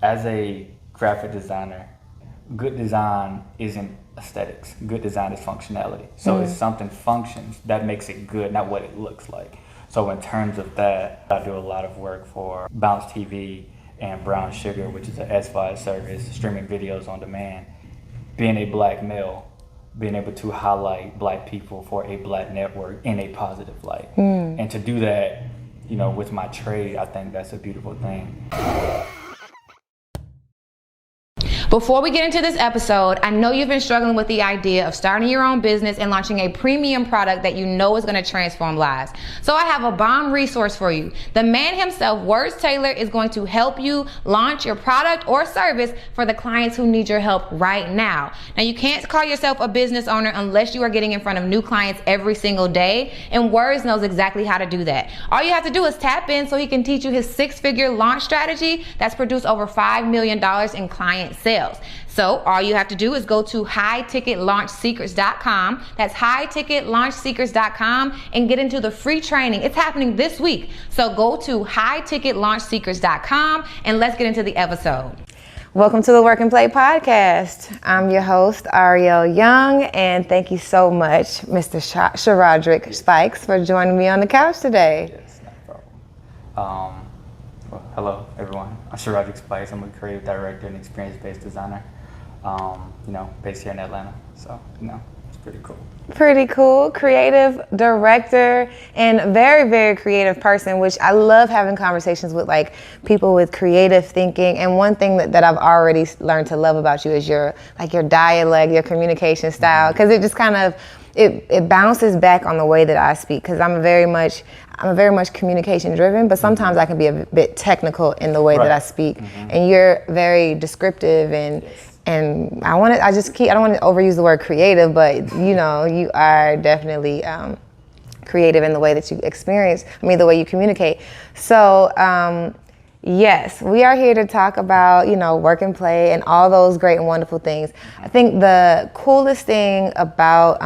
As a graphic designer, good design isn't aesthetics. Good design is functionality. So if something functions, that makes it good, not what it looks like. So in terms of that, I do a lot of work for Bounce TV and Brown Sugar, which is an SVOD service, streaming videos on demand. Being a black male, being able to highlight black people for a black network in a positive light. And to do that, with my trade, I think that's a beautiful thing. Before we get into this episode, I know you've been struggling with the idea of starting your own business and launching a premium product that you know is going to transform lives. So I have a bomb resource for you. The man himself, Words Taylor, is going to help you launch your product or service for the clients who need your help right now. Now, you can't call yourself a business owner unless you are getting in front of new clients every single day, and Words knows exactly how to do that. All you have to do is tap in so he can teach you his 6-figure launch strategy that's produced over $5 million in client sales. So all you have to do is go to highticketlaunchsecrets.com. That's highticketlaunchsecrets.com and get into the free training. It's happening this week. So go to highticketlaunchsecrets.com and let's get into the episode. Welcome to the Work and Play podcast. I'm your host, Ariel Young, and thank you so much, Mr. Shrodrick Spikes, for joining me on the couch today. Yes, no problem. Well, hello, everyone. I'm Shrodrick Spikes. I'm a creative director and experience-based designer, based here in Atlanta. So, it's pretty cool. Pretty cool. Creative director and very, very creative person, which I love having conversations with people with creative thinking. And one thing that I've already learned to love about you is your dialect, your communication style, because it just kind of, it bounces back on the way that I speak, because I'm very much communication driven, but sometimes I can be a bit technical in the way that I speak. And you're very descriptive and I don't want to overuse the word creative, but you are definitely creative in the way that you the way you communicate. So yes, we are here to talk about, work and play and all those great and wonderful things. I think the coolest thing about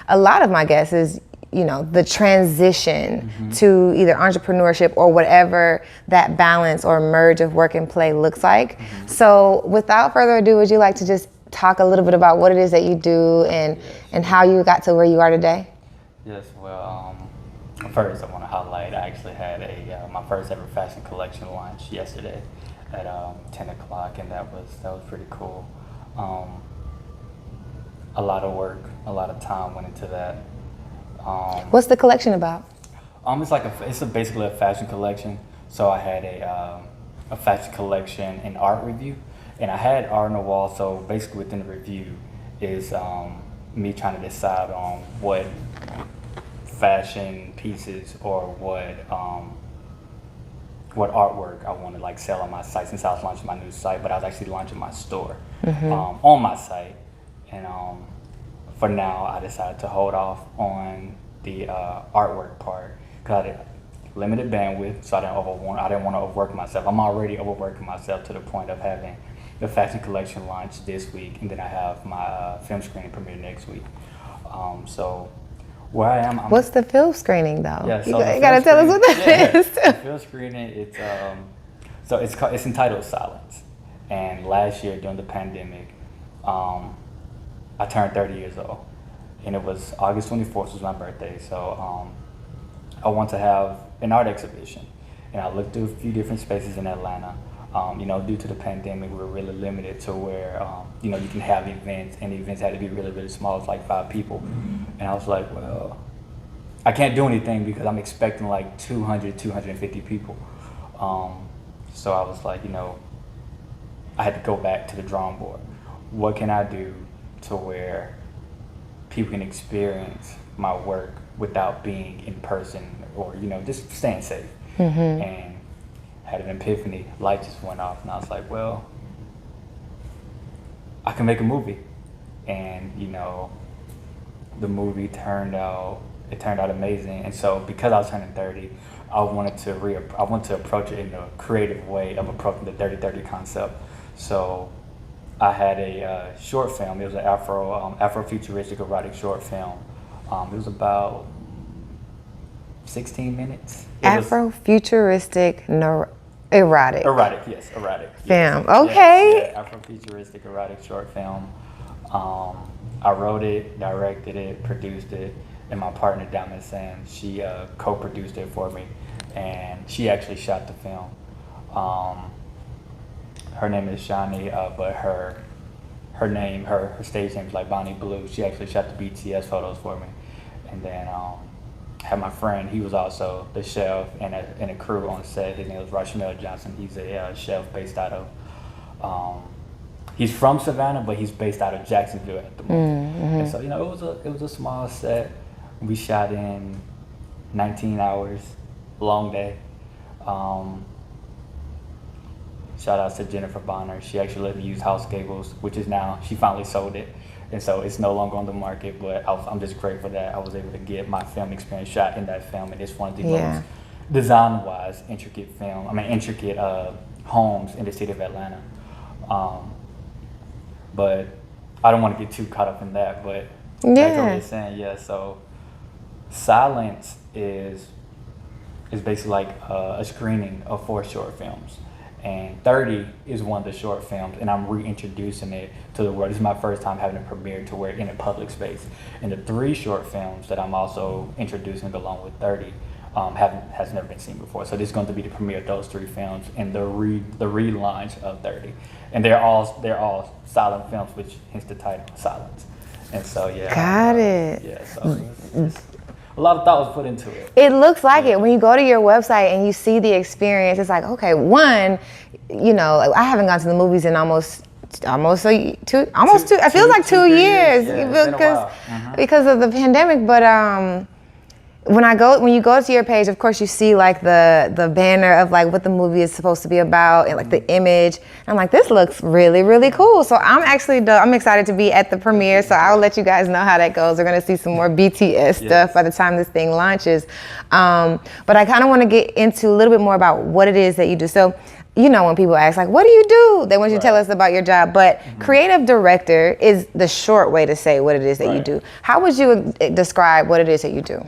a lot of my guests is, the transition to either entrepreneurship or whatever that balance or merge of work and play looks like. So without further ado, would you like to just talk a little bit about what it is that you do and how you got to where you are today? Yes, well, first I want to highlight, I actually had my first ever fashion collection launch yesterday at 10 o'clock, and that was pretty cool. A lot of work, a lot of time went into that. What's the collection about? It's basically a fashion collection. So I had a fashion collection and art review, and I had art on the wall. So basically within the review is me trying to decide on what fashion pieces or what artwork I want to sell on my site, since I was launching my new site, but I was actually launching my store on my site. And for now, I decided to hold off on the artwork part because I had limited bandwidth, so I didn't want to overwork myself. I'm already overworking myself to the point of having the fashion collection launch this week, and then I have my film screening premiere next week. So where I am, what's the film screening though? Yeah, so you gotta tell us what that is. The film screening, it's entitled Silence. And last year during the pandemic, I turned 30 years old, and it was August 24th was my birthday. So I want to have an art exhibition, and I looked at a few different spaces in Atlanta. Due to the pandemic, we were really limited to where you can have events, and the events had to be really, really small. It's 5 people, and I was like, well, I can't do anything because I'm expecting 200, 250 people. So I was like, I had to go back to the drawing board. What can I do to where people can experience my work without being in person or, just staying safe? And I had an epiphany, light just went off, and I was like, well, I can make a movie. And, the movie turned out amazing. And so because I was turning 30, I wanted to approach it in a creative way of approaching the 30-30 concept. So I had a short film. It was an Afro-futuristic erotic short film. It was about 16 minutes. Afro-futuristic Erotic. Erotic, yes, erotic. Film. Yes. Okay. Yeah, Afrofuturistic erotic short film. I wrote it, directed it, produced it, and my partner Diamond Sam, she co-produced it for me, and she actually shot the film. Her name is Shani, but her stage name is like Bonnie Blue. She actually shot the BTS photos for me, and then had my friend. He was also the chef and a crew on set. His name was Rashmel Johnson. He's a chef based out of. He's from Savannah, but he's based out of Jacksonville at the moment. And so it was a small set. We shot in 19 hours, long day. Shout out to Jennifer Bonner. She actually let me use House Gables, which is now, she finally sold it. And so it's no longer on the market, but I'm just grateful that I was able to get my film experience shot in that film. And it's one of the most design-wise intricate homes in the city of Atlanta. But I don't want to get too caught up in that, but like I was saying, so Silence is basically like a screening of 4 short films. And 30 is one of the short films, and I'm reintroducing it to the world. This is my first time having a premiere to where in a public space. And the 3 short films that I'm also introducing along with 30 has never been seen before. So this is going to be the premiere of those 3 films and the relaunch of 30. And they're all silent films, which hence the title, Silence. And so Got it. Yeah, so it's a lot of thought was put into it. It looks like it. When you go to your website and you see the experience, it's like, okay, one, I haven't gone to the movies in almost 2. It feels like 2 years because of the pandemic. But when you go to your page, of course you see like the banner of like what the movie is supposed to be about and like the image. And I'm like, this looks really, really cool. So I'm excited to be at the premiere. So I'll let you guys know how that goes. We're gonna see some more BTS stuff by the time this thing launches. But I kind of want to get into a little bit more about what it is that you do. So when people ask like, what do you do? They want you to tell us about your job. But creative director is the short way to say what it is that you do. How would you describe what it is that you do?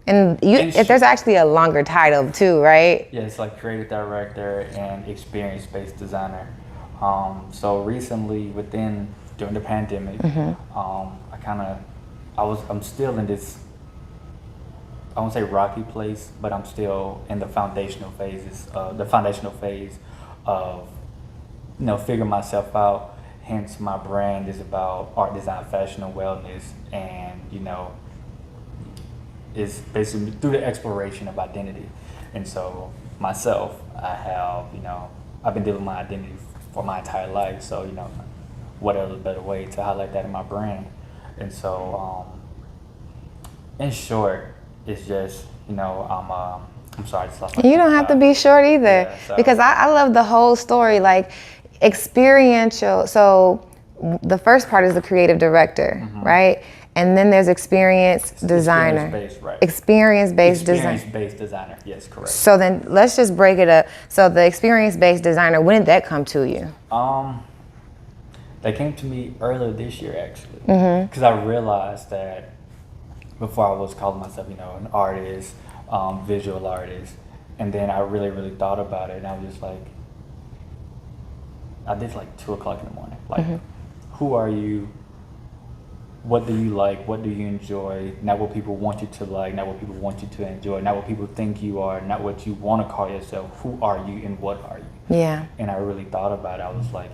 And if there's actually a longer title too, right? Yeah, it's like creative director and experience-based designer. So recently, during the pandemic, I'm still in this, I won't say rocky place, but I'm still in the foundational phase of, figuring myself out. Hence, my brand is about art, design, fashion, and wellness, and is basically through the exploration of identity. And so myself, I've been dealing with my identity for my entire life. So, what other better way to highlight that in my brand? And so, in short, it's just, I'm sorry. You don't have to be short either, because I love the whole story, like experiential. So the first part is the creative director, right? And then there's experience designer. Experience-based designer, yes, correct. So then let's just break it up. So the experience-based designer, when did that come to you? That came to me earlier this year, actually. Because I realized that before I was calling myself, an artist, visual artist. And then I really, really thought about it. And I was just like, I did like 2 o'clock in the morning. Like, who are you? What do you like? What do you enjoy? Not what people want you to like, not what people want you to enjoy, not what people think you are, not what you want to call yourself. Who are you and what are you? Yeah. And I really thought about it. I was like,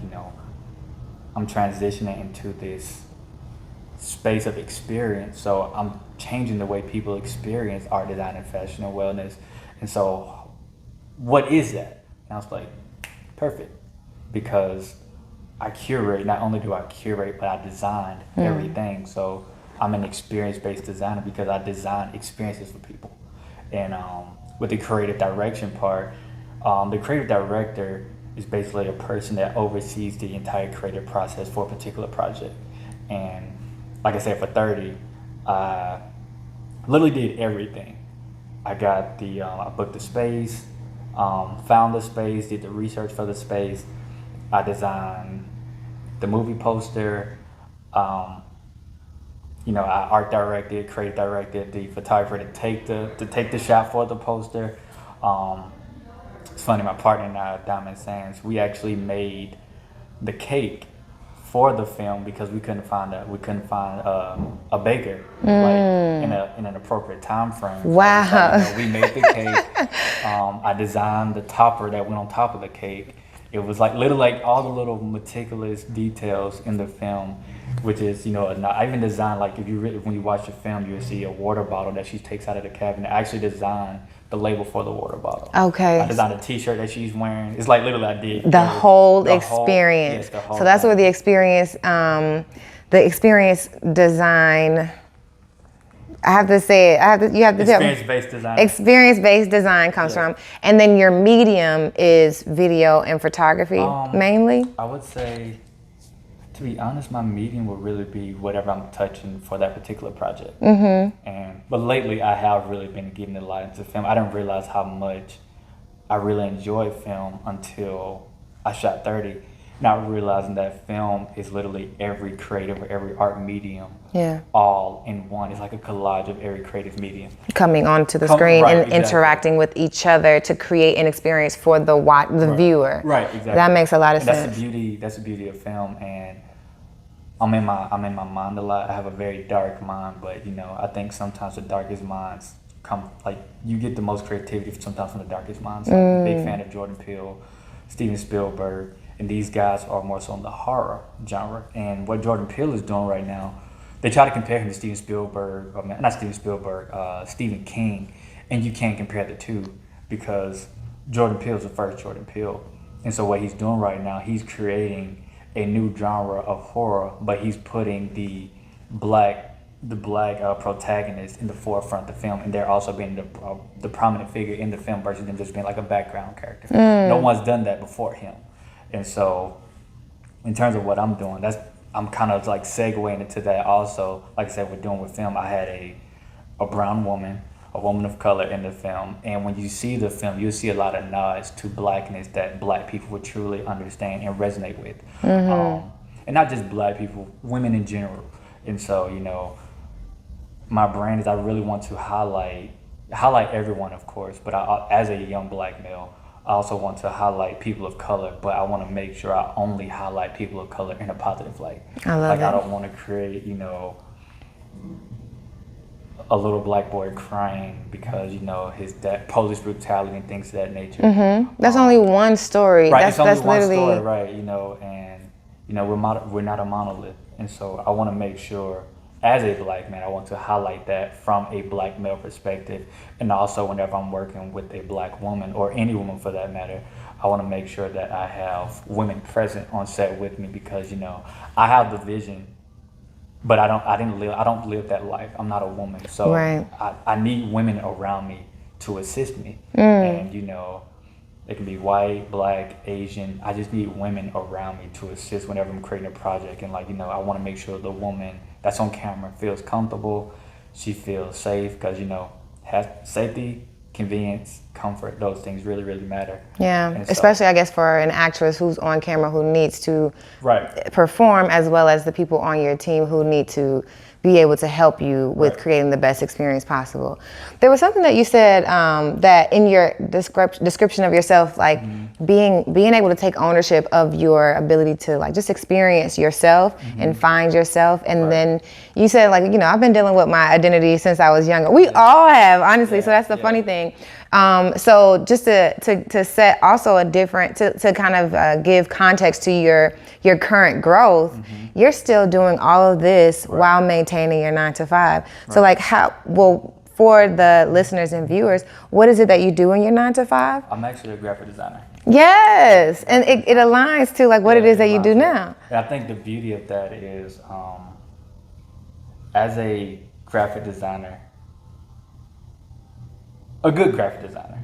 I'm transitioning into this space of experience. So I'm changing the way people experience art, design, and fashion and wellness. And so what is that? And I was like, perfect. Because I curate, not only do I curate, but I designed everything. So I'm an experience-based designer because I design experiences for people. And with the creative direction part, the creative director is basically a person that oversees the entire creative process for a particular project. And like I said, for 30, I literally did everything. I booked the space, found the space, did the research for the space. I designed the movie poster, I art directed, creative directed the photographer to take the shot for the poster. it's funny, my partner and I, Diamond Sands, we actually made the cake for the film because we couldn't find a baker like in an appropriate time frame. So Wow. it's like, we made the cake. I designed the topper that went on top of the cake. It was like all the little meticulous details in the film, which is I even designed, like, when you watch the film, you'll see a water bottle that she takes out of the cabinet. I actually designed the label for the water bottle. Okay. I designed a T-shirt that she's wearing. It's like literally I did the whole experience. Yes, the whole so that's thing. where the experience design. I have to say it. You have to tell me. Experience-based design. Experience-based design comes from, and then your medium is video and photography mainly. I would say, to be honest, my medium would really be whatever I'm touching for that particular project. But lately, I have really been getting a lot into film. I didn't realize how much I really enjoy film until I shot 30. Not realizing that film is literally every creative or every art medium, all in one. It's like a collage of every creative medium Coming onto the screen right, and exactly. interacting with each other to create an experience for the viewer. Right, exactly. That makes a lot of And sense. That's the beauty of film, and I'm in my mind a lot. I have a very dark mind, but I think sometimes the darkest minds come, like, you get the most creativity sometimes from the darkest minds. So I'm a big fan of Jordan Peele, Steven Spielberg, and these guys are more so in the horror genre. And what Jordan Peele is doing right now, they try to compare him to Steven Spielberg, Stephen King, and you can't compare the two because Jordan Peele is the first Jordan Peele. And so what he's doing right now, he's creating a new genre of horror, but he's putting the black protagonist in the forefront of the film, and they're also being the prominent figure in the film versus them just being like a background character. No one's done that before him. And so in terms of what I'm doing, I'm kind of like segueing into that also. Like I said, we're doing with film, I had a brown woman, a woman of color in the film, and when you see the film, you'll see a lot of nods to blackness that black people would truly understand and resonate with. And not just black people, women in general. And so, my brand is I really want to highlight everyone, of course, but as a young black male, I also want to highlight people of color, but I want to make sure I only highlight people of color in a positive light. I love that. I don't want to create, a little black boy crying because, his dad, police brutality and things of that nature. That's only one story. Right, That's it's only one literally story, right, and, we're not a monolith. And so I want to make sure, as a black man, I want to highlight that from a black male perspective. And also whenever I'm working with a black woman, or any woman for that matter, I want to make sure that I have women present on set with me because, I have the vision, but I don't live that life. I'm not a woman. So Right. I need women around me to assist me. And, they can be white, black, Asian. I just need women around me to assist whenever I'm creating a project. And I want to make sure the woman that's on camera feels comfortable. She feels safe because, has safety, convenience, comfort, those things really, really matter. Yeah, And so- especially I guess for an actress who's on camera who needs to Right. perform, as well as the people on your team who need to be able to help you with creating the best experience possible. There was something that you said that in your description of yourself, like being able to take ownership of your ability to just experience yourself and find yourself. And then you said I've been dealing with my identity since I was younger. We all have, honestly. So that's the funny thing. So just to set also a different, to kind of give context to your current growth, you're still doing all of this while maintaining your 9 to 5. So for the listeners and viewers, what is it that you do in your 9 to 5? I'm actually a graphic designer. Yes, and it aligns to what it is that you do now. And I think the beauty of that is, as a graphic designer, a good graphic designer,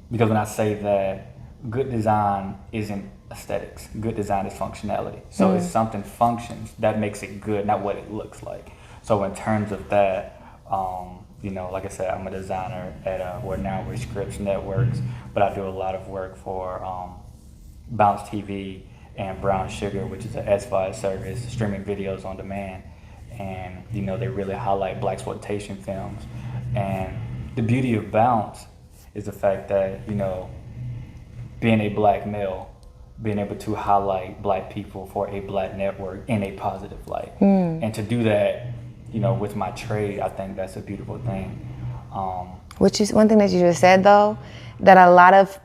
because when I say that, good design isn't aesthetics. Good design is functionality. So if something functions, that makes it good, not what it looks like. So in terms of that, like I said, I'm a designer at we're Scripps Networks, but I do a lot of work for Bounce TV and Brown Sugar, which is an SVOD service, streaming videos on demand. And, they really highlight blaxploitation films. And the beauty of Bounce is the fact that, you know, being a black male, being able to highlight black people for a black network in a positive light. And to do that, you know, with my trade, I think that's a beautiful thing. Which is one thing that you just said, though, that a lot of,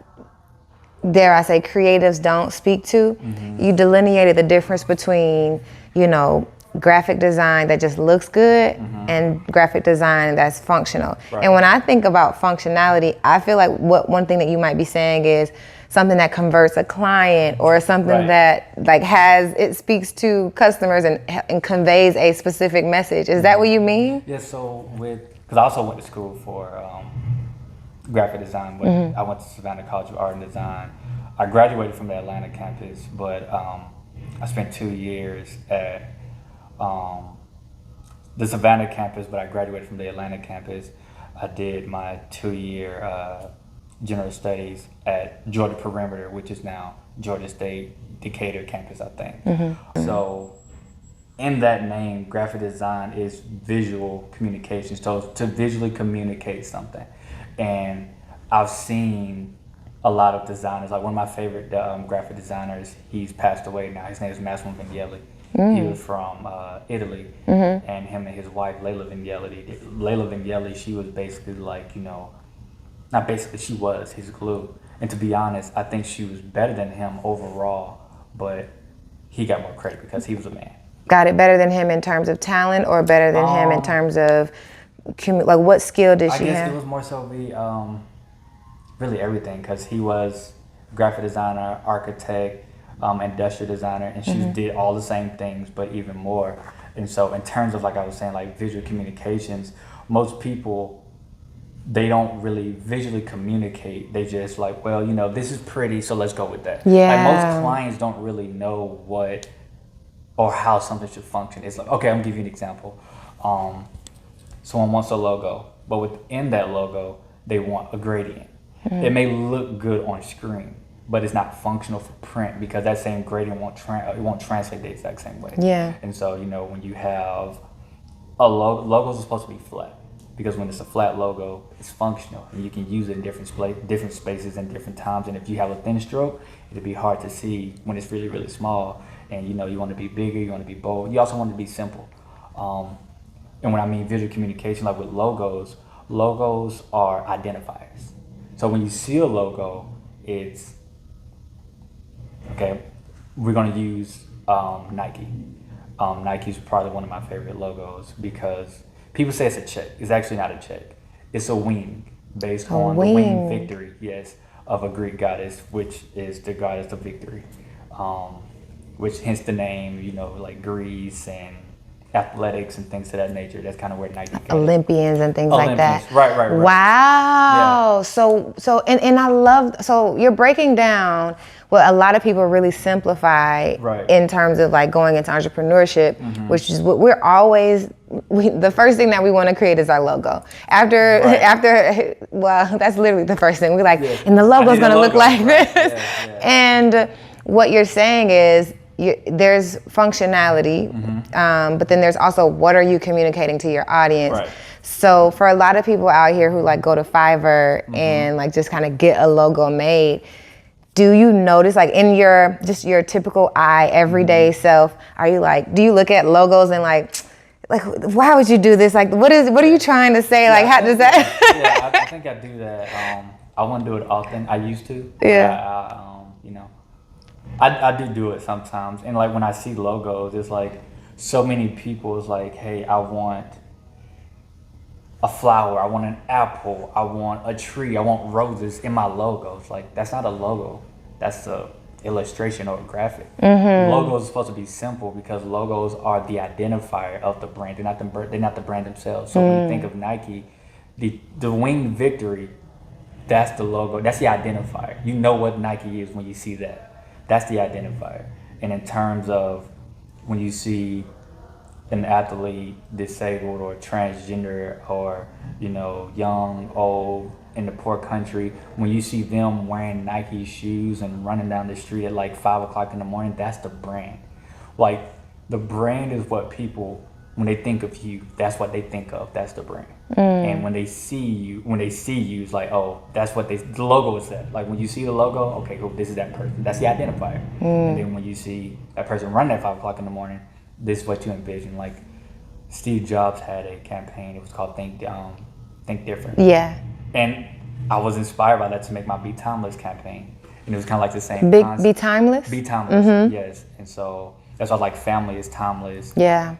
dare I say, creatives don't speak to. You delineated the difference between, you know, graphic design that just looks good and graphic design that's functional. Right. And when I think about functionality, I feel like one thing that you might be saying is something that converts a client, or something that like it speaks to customers and conveys a specific message. Is that what you mean? Yeah, so because I also went to school for graphic design, but I went to Savannah College of Art and Design. I graduated from the Atlanta campus, but I spent 2 years at the Savannah campus, but I graduated from the Atlanta campus. I did my 2-year general studies at Georgia Perimeter, which is now Georgia State Decatur campus, I think. So in that name, graphic design is visual communication, so to visually communicate something. And I've seen a lot of designers, like one of my favorite graphic designers, he's passed away now, his name is Massimo Vignelli. He was from Italy, and him and his wife, Layla Vignelli, she was basically like, you know, not basically, she was his glue. And to be honest, I think she was better than him overall, but he got more credit because he was a man. Got it better than him in terms of talent, or better than him in terms of, like, what skill did she have? I guess it was more so really everything, because he was graphic designer, architect, industrial designer, and she did all the same things, but even more. And so in terms of, like I was saying, like visual communications, most people, they don't really visually communicate. They just like, well, you know, this is pretty, so let's go with that. Yeah. Like most clients don't really know what or how something should function. It's like, okay, I'm gonna give you an example. Someone wants a logo, but within that logo, they want a gradient. It may look good on screen, but it's not functional for print, because that same gradient won't translate the exact same way. Yeah. And so, you know, when you have a logos are supposed to be flat, because when it's a flat logo, it's functional and you can use it in different spaces and different times. And if you have a thin stroke, it'll be hard to see when it's really, really small. And you know, you want to be bigger, you want to be bold. You also want to be simple. And when I mean visual communication, like with logos are identifiers. So when you see a logo, it's, okay, we're going to use Nike. Nike's probably one of my favorite logos, because people say it's a check. It's actually not a check. It's a wing, based on the winged victory, yes, of a Greek goddess, which is the goddess of victory. Which hence the name, you know, like Greece and athletics and things of that nature. That's kind of where Nike came. Olympians and things like that. Right. Wow. Yeah. So and I love, so you're breaking down what a lot of people really simplify in terms of like going into entrepreneurship, which is what we're always, the first thing that we want to create is our logo. After, well, that's literally the first thing. We're like, and the logo's going to look like this. Yeah. And what you're saying is, there's functionality, but then there's also, what are you communicating to your audience? Right. So for a lot of people out here who like go to Fiverr and like just kind of get a logo made, do you notice, like in your typical everyday self, are you like, do you look at logos and like why would you do this? Like, what are you trying to say? Like, how does that? Yeah, I think I do that. I won't do it often. I used to. Yeah. You know, I do it sometimes. And like when I see logos, it's like so many people is like, hey, I want a flower, I want an apple, I want a tree, I want roses in my logo. It's like, that's not a logo. That's a illustration or a graphic. Logos are supposed to be simple, because logos are the identifier of the brand. They're not the brand themselves. So when you think of Nike, the winged victory, that's the logo. That's the identifier. You know what Nike is when you see that. That's the identifier. And in terms of when you see an athlete disabled or transgender or, you know, young, old, in the poor country, when you see them wearing Nike shoes and running down the street at like 5 o'clock in the morning, that's the brand. Like, the brand is what people when they think of you, that's what they think of. That's the brand. And when they see you, it's like, oh, that's what the logo is that. Like when you see the logo, okay, cool, this is that person. That's the identifier. And then when you see that person running at 5 o'clock in the morning, this is what you envision. Like Steve Jobs had a campaign. It was called Think Different. Yeah. And I was inspired by that to make my Be Timeless campaign. And it was kind of like the same concept. Be Timeless? Be Timeless, yes. And so that's why like family is timeless. Yeah.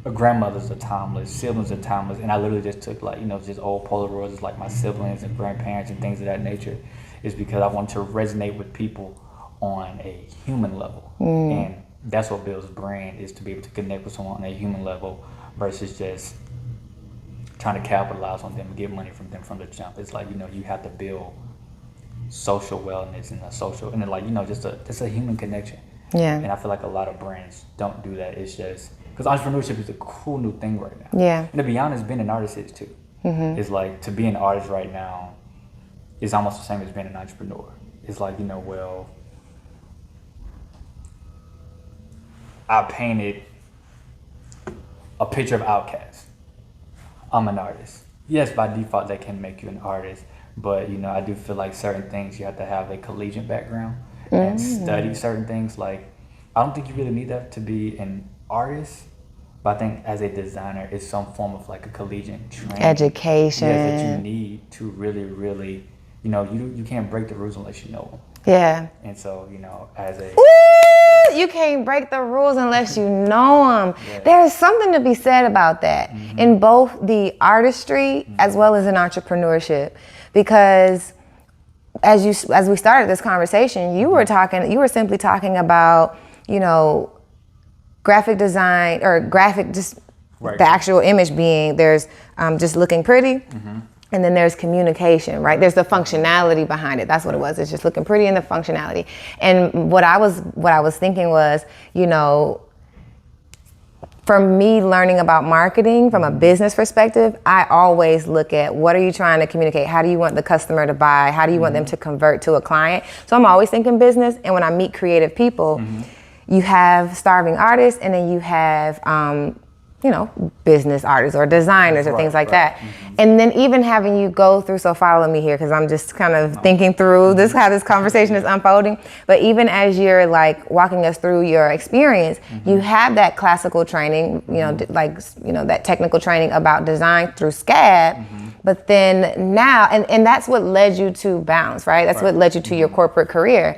Grandmothers are timeless, siblings are timeless, and I literally just took like, just old Polaroids, like my siblings and grandparents and things of that nature, is because I want to resonate with people on a human level. And that's what builds brand, is to be able to connect with someone on a human level versus just trying to capitalize on them and get money from them from the jump. It's like, you have to build social wellness and and then like, just a human connection. Yeah. And I feel like a lot of brands don't do that. It's just because entrepreneurship is a cool new thing right now. Yeah. And to be honest, being an artist is too. It's like, to be an artist right now is almost the same as being an entrepreneur. It's like, well, I painted a picture of Outkast. I'm an artist. Yes, by default, that can make you an artist. But, I do feel like certain things you have to have a collegiate background and study certain things. Like, I don't think you really need that to be an artist. But I think as a designer, it's some form of like a collegiate training. Education. Yes, that you need to really, really, you can't break the rules unless you know them. Yeah. And so, as a... Ooh, you can't break the rules unless you know them. Yeah. There's something to be said about that in both the artistry as well as in entrepreneurship. Because as we started this conversation, you were simply talking about, graphic design or graphic, just right. The actual image being there's just looking pretty. And then there's communication, right? There's the functionality behind it. That's what it was. It's just looking pretty and the functionality. And what I was thinking was, for me learning about marketing from a business perspective, I always look at what are you trying to communicate? How do you want the customer to buy? How do you want them to convert to a client? So I'm always thinking business. And when I meet creative people, you have starving artists and then you have, business artists or designers or things like that. And then even having you go through, so follow me here because I'm just kind of thinking through how this conversation is unfolding. But even as you're like walking us through your experience, you have that classical training, that technical training about design through SCAD. But then now, and that's what led you to Bounce, right? That's what led you to your corporate career.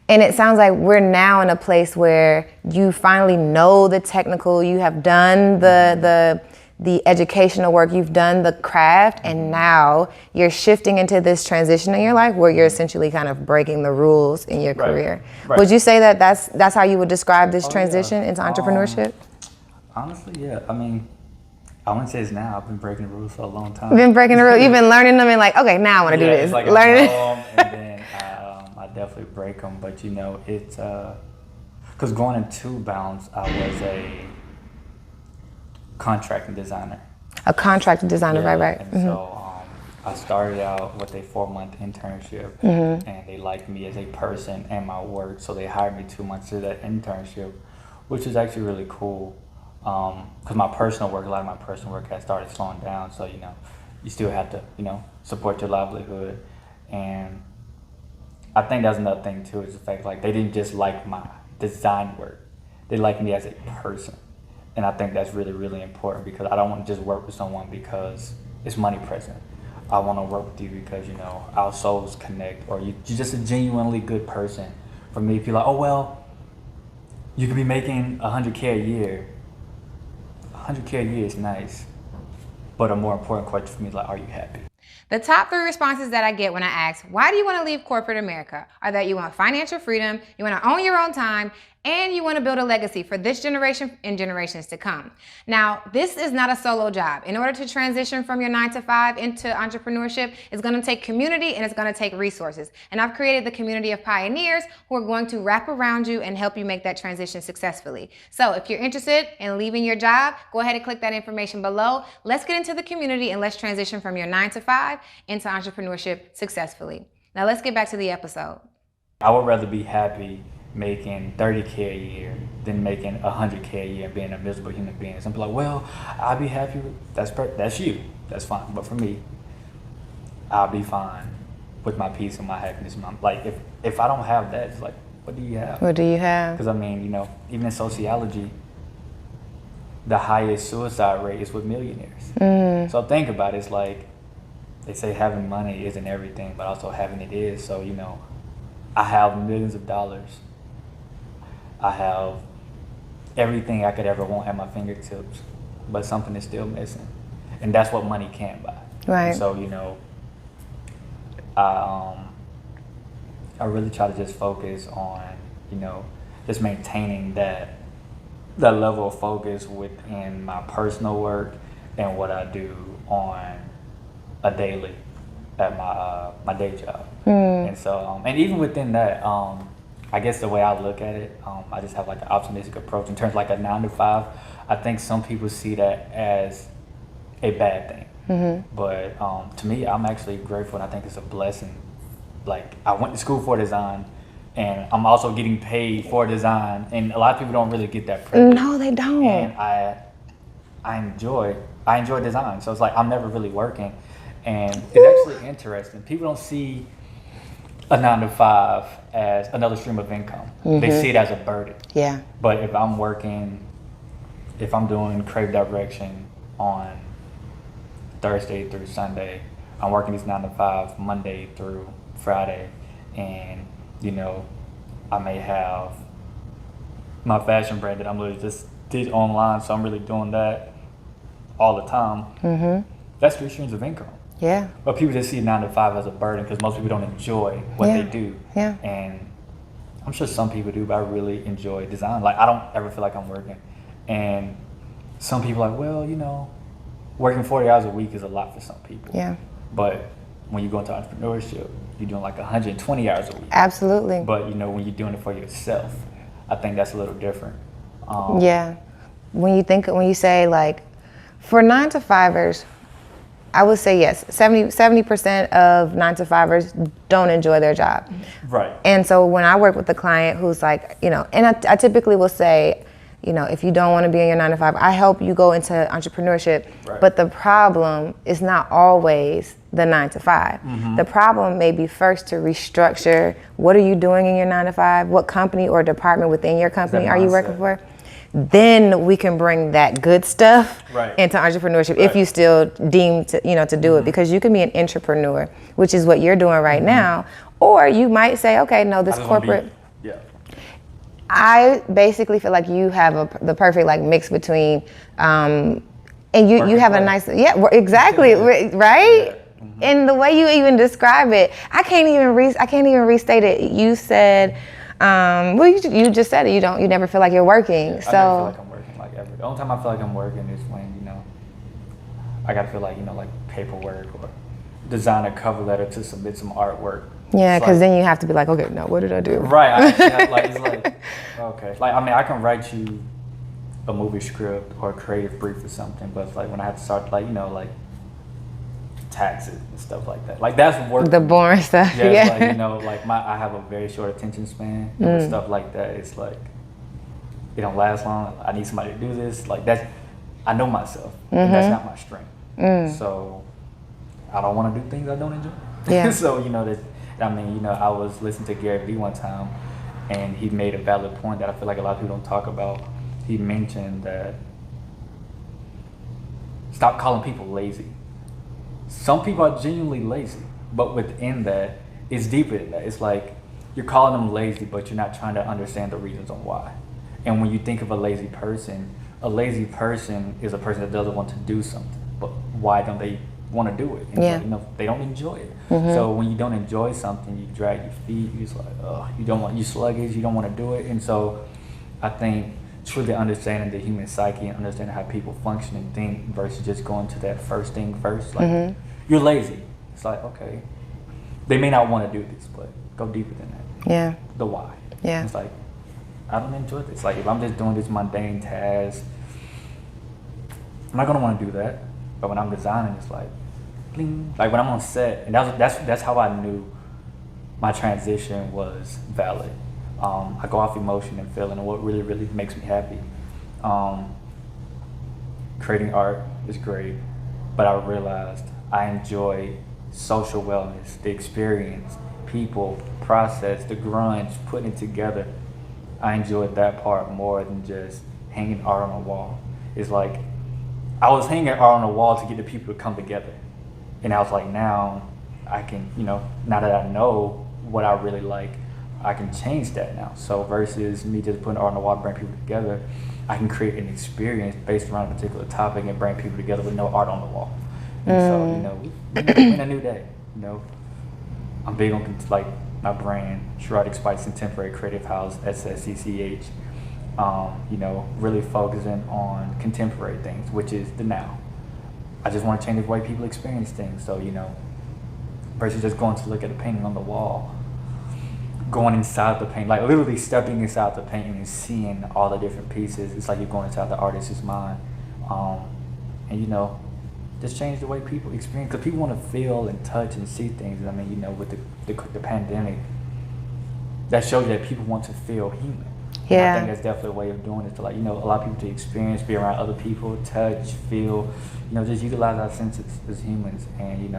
And it sounds like we're now in a place where you finally know the technical, you have done the educational work, you've done the craft, and now you're shifting into this transition in your life where you're essentially kind of breaking the rules in your career. Would you say that that's how you would describe this transition into entrepreneurship? Honestly, yeah. I mean, I wouldn't say it's now. I've been breaking the rules for a long time. You've been breaking the rules. You've been learning them and like, okay, now I want to do this. It's like learn them and then I definitely break them. But it's because going into Bounce, I was a contracting designer. A contracting designer, right. And so I started out with a 4-month internship, and they liked me as a person and my work, so they hired me 2 months to that internship, which is actually really cool. Because a lot of my personal work had started slowing down, so you still have to support your livelihood. And I think that's another thing too, is the fact like they didn't just like my design work, they liked me as a person. And I think that's really, really important because I don't want to just work with someone because it's money present. I want to work with you because, our souls connect, or you're just a genuinely good person. For me, people are like, oh, well, you could be making $100K a year. $100K a year is nice. But a more important question for me is like, are you happy? The top 3 responses that I get when I ask, why do you want to leave corporate America, are that you want financial freedom, you want to own your own time, and you want to build a legacy for this generation and generations to come. Now, this is not a solo job. In order to transition from your 9-to-5 into entrepreneurship, it's going to take community and it's going to take resources. And I've created the community of pioneers who are going to wrap around you and help you make that transition successfully. So if you're interested in leaving your job, go ahead and click that information below. Let's get into the community and let's transition from your 9-to-5 into entrepreneurship successfully. Now let's get back to the episode. I would rather be happy making 30K a year than making 100K a year and being a miserable human being. Some people are like, well, I'll be happy with that's you. That's fine. But for me, I'll be fine with my peace and my happiness. Like if I don't have that, it's like, what do you have? What do you have? Because I mean, even in sociology, the highest suicide rate is with millionaires. So think about it. It's like they say having money isn't everything, but also having it is. So I have millions of dollars. I have everything I could ever want at my fingertips, but something is still missing, and that's what money can't buy. Right. And so I really try to just focus on just maintaining that level of focus within my personal work and what I do on a daily at my day job. And so and even within that, I guess the way I look at it, I just have like an optimistic approach in terms of like a 9 to 5. I think some people see that as a bad thing, but to me, I'm actually grateful, and I think it's a blessing. Like, I went to school for design, and I'm also getting paid for design, and a lot of people don't really get that privilege. No, they don't. And I enjoy design, so it's like I'm never really working, and it's actually interesting. People don't see a 9 to 5 as another stream of income. They see it as a burden. Yeah. But if I'm doing creative direction on Thursday through Sunday, I'm working these 9 to 5 Monday through Friday, and I may have my fashion brand that I'm literally just did online, so I'm really doing that all the time. That's 3 streams of income. Yeah. But people just see 9 to 5 as a burden because most people don't enjoy what they do. Yeah. And I'm sure some people do, but I really enjoy design. Like, I don't ever feel like I'm working. And some people are like, well, working 40 hours a week is a lot for some people. Yeah. But when you go into entrepreneurship, you're doing like 120 hours a week. Absolutely. But when you're doing it for yourself, I think that's a little different. Yeah. When you say like, for 9 to 5ers, I would say yes, 70% of 9 to 5ers don't enjoy their job. Right. And so when I work with a client who's like, and I typically will say, if you don't want to be in your 9 to 5, I help you go into entrepreneurship. Right. But the problem is not always the 9 to 5. The problem may be first to restructure. What are you doing in your 9 to 5? What company or department within your company are you working for? Then we can bring that good stuff into entrepreneurship if you still deem to do it, because you can be an entrepreneur, which is what you're doing right now, or you might say, okay, no, this corporate. I basically feel like you have the perfect like mix between, and you have a nice, exactly, right? And the way you even describe it, I can't even restate it. You said, you just said it. You never feel like you're working. Yeah, so I never feel like I'm working like ever. The only time I feel like I'm working is when I gotta feel like like paperwork or design a cover letter to submit some artwork. Yeah, because then you have to be like, okay, now what did I do? Right. I actually have, it's like, okay. Like, I mean, I can write you a movie script or a creative brief or something, but it's like when I have to start like taxes and stuff like that. Like, that's work. The boring stuff. Yeah. It's like I have a very short attention span, and with stuff like that, it's like it don't last long. I need somebody to do this. Like, I know myself, and that's not my strength. So I don't want to do things I don't enjoy. Yeah. So I was listening to Gary Vee one time, and he made a valid point that I feel like a lot of people don't talk about. He mentioned that stop calling people lazy. Some people are genuinely lazy, but within that, it's deeper than that. It's like you're calling them lazy, but you're not trying to understand the reasons on why. And when you think of a lazy person is a person that doesn't want to do something. But why don't they want to do it? And they don't enjoy it. So when you don't enjoy something, you drag your feet. You're just like, you sluggish. You don't want to do it. And so I think truly understanding the human psyche and understanding how people function and think versus just going to that first thing first. Like, you're lazy. It's like, okay, they may not want to do this, but go deeper than that. Yeah. The why. Yeah. It's like, I don't enjoy this. Like, if I'm just doing this mundane task, I'm not gonna want to do that. But when I'm designing, it's like, bling. Like when I'm on set, and that's how I knew my transition was valid. I go off emotion and feeling, and what really, really makes me happy. Creating art is great, but I realized I enjoy social wellness, the experience, people, process, the grunge, putting it together. I enjoyed that part more than just hanging art on a wall. It's like, I was hanging art on a wall to get the people to come together. And I was like, now I can, now that I know what I really like, I can change that now. So versus me just putting art on the wall to bring people together, I can create an experience based around a particular topic and bring people together with no art on the wall. And so, we're in a new day. I'm big on like my brand, Shrodrick Spikes Contemporary Creative House, SSCCH. Really focusing on contemporary things, which is the now. I just want to change the way people experience things. So, versus just going to look at a painting on the wall, going inside the painting, like literally stepping inside the painting and seeing all the different pieces. It's like you're going inside the artist's mind. And, just change the way people experience, because people want to feel and touch and see things. I mean, with the pandemic, that shows you that people want to feel human. Yeah. I think that's definitely a way of doing it, to allow people to experience, be around other people, touch, feel, just utilize our senses as humans. And,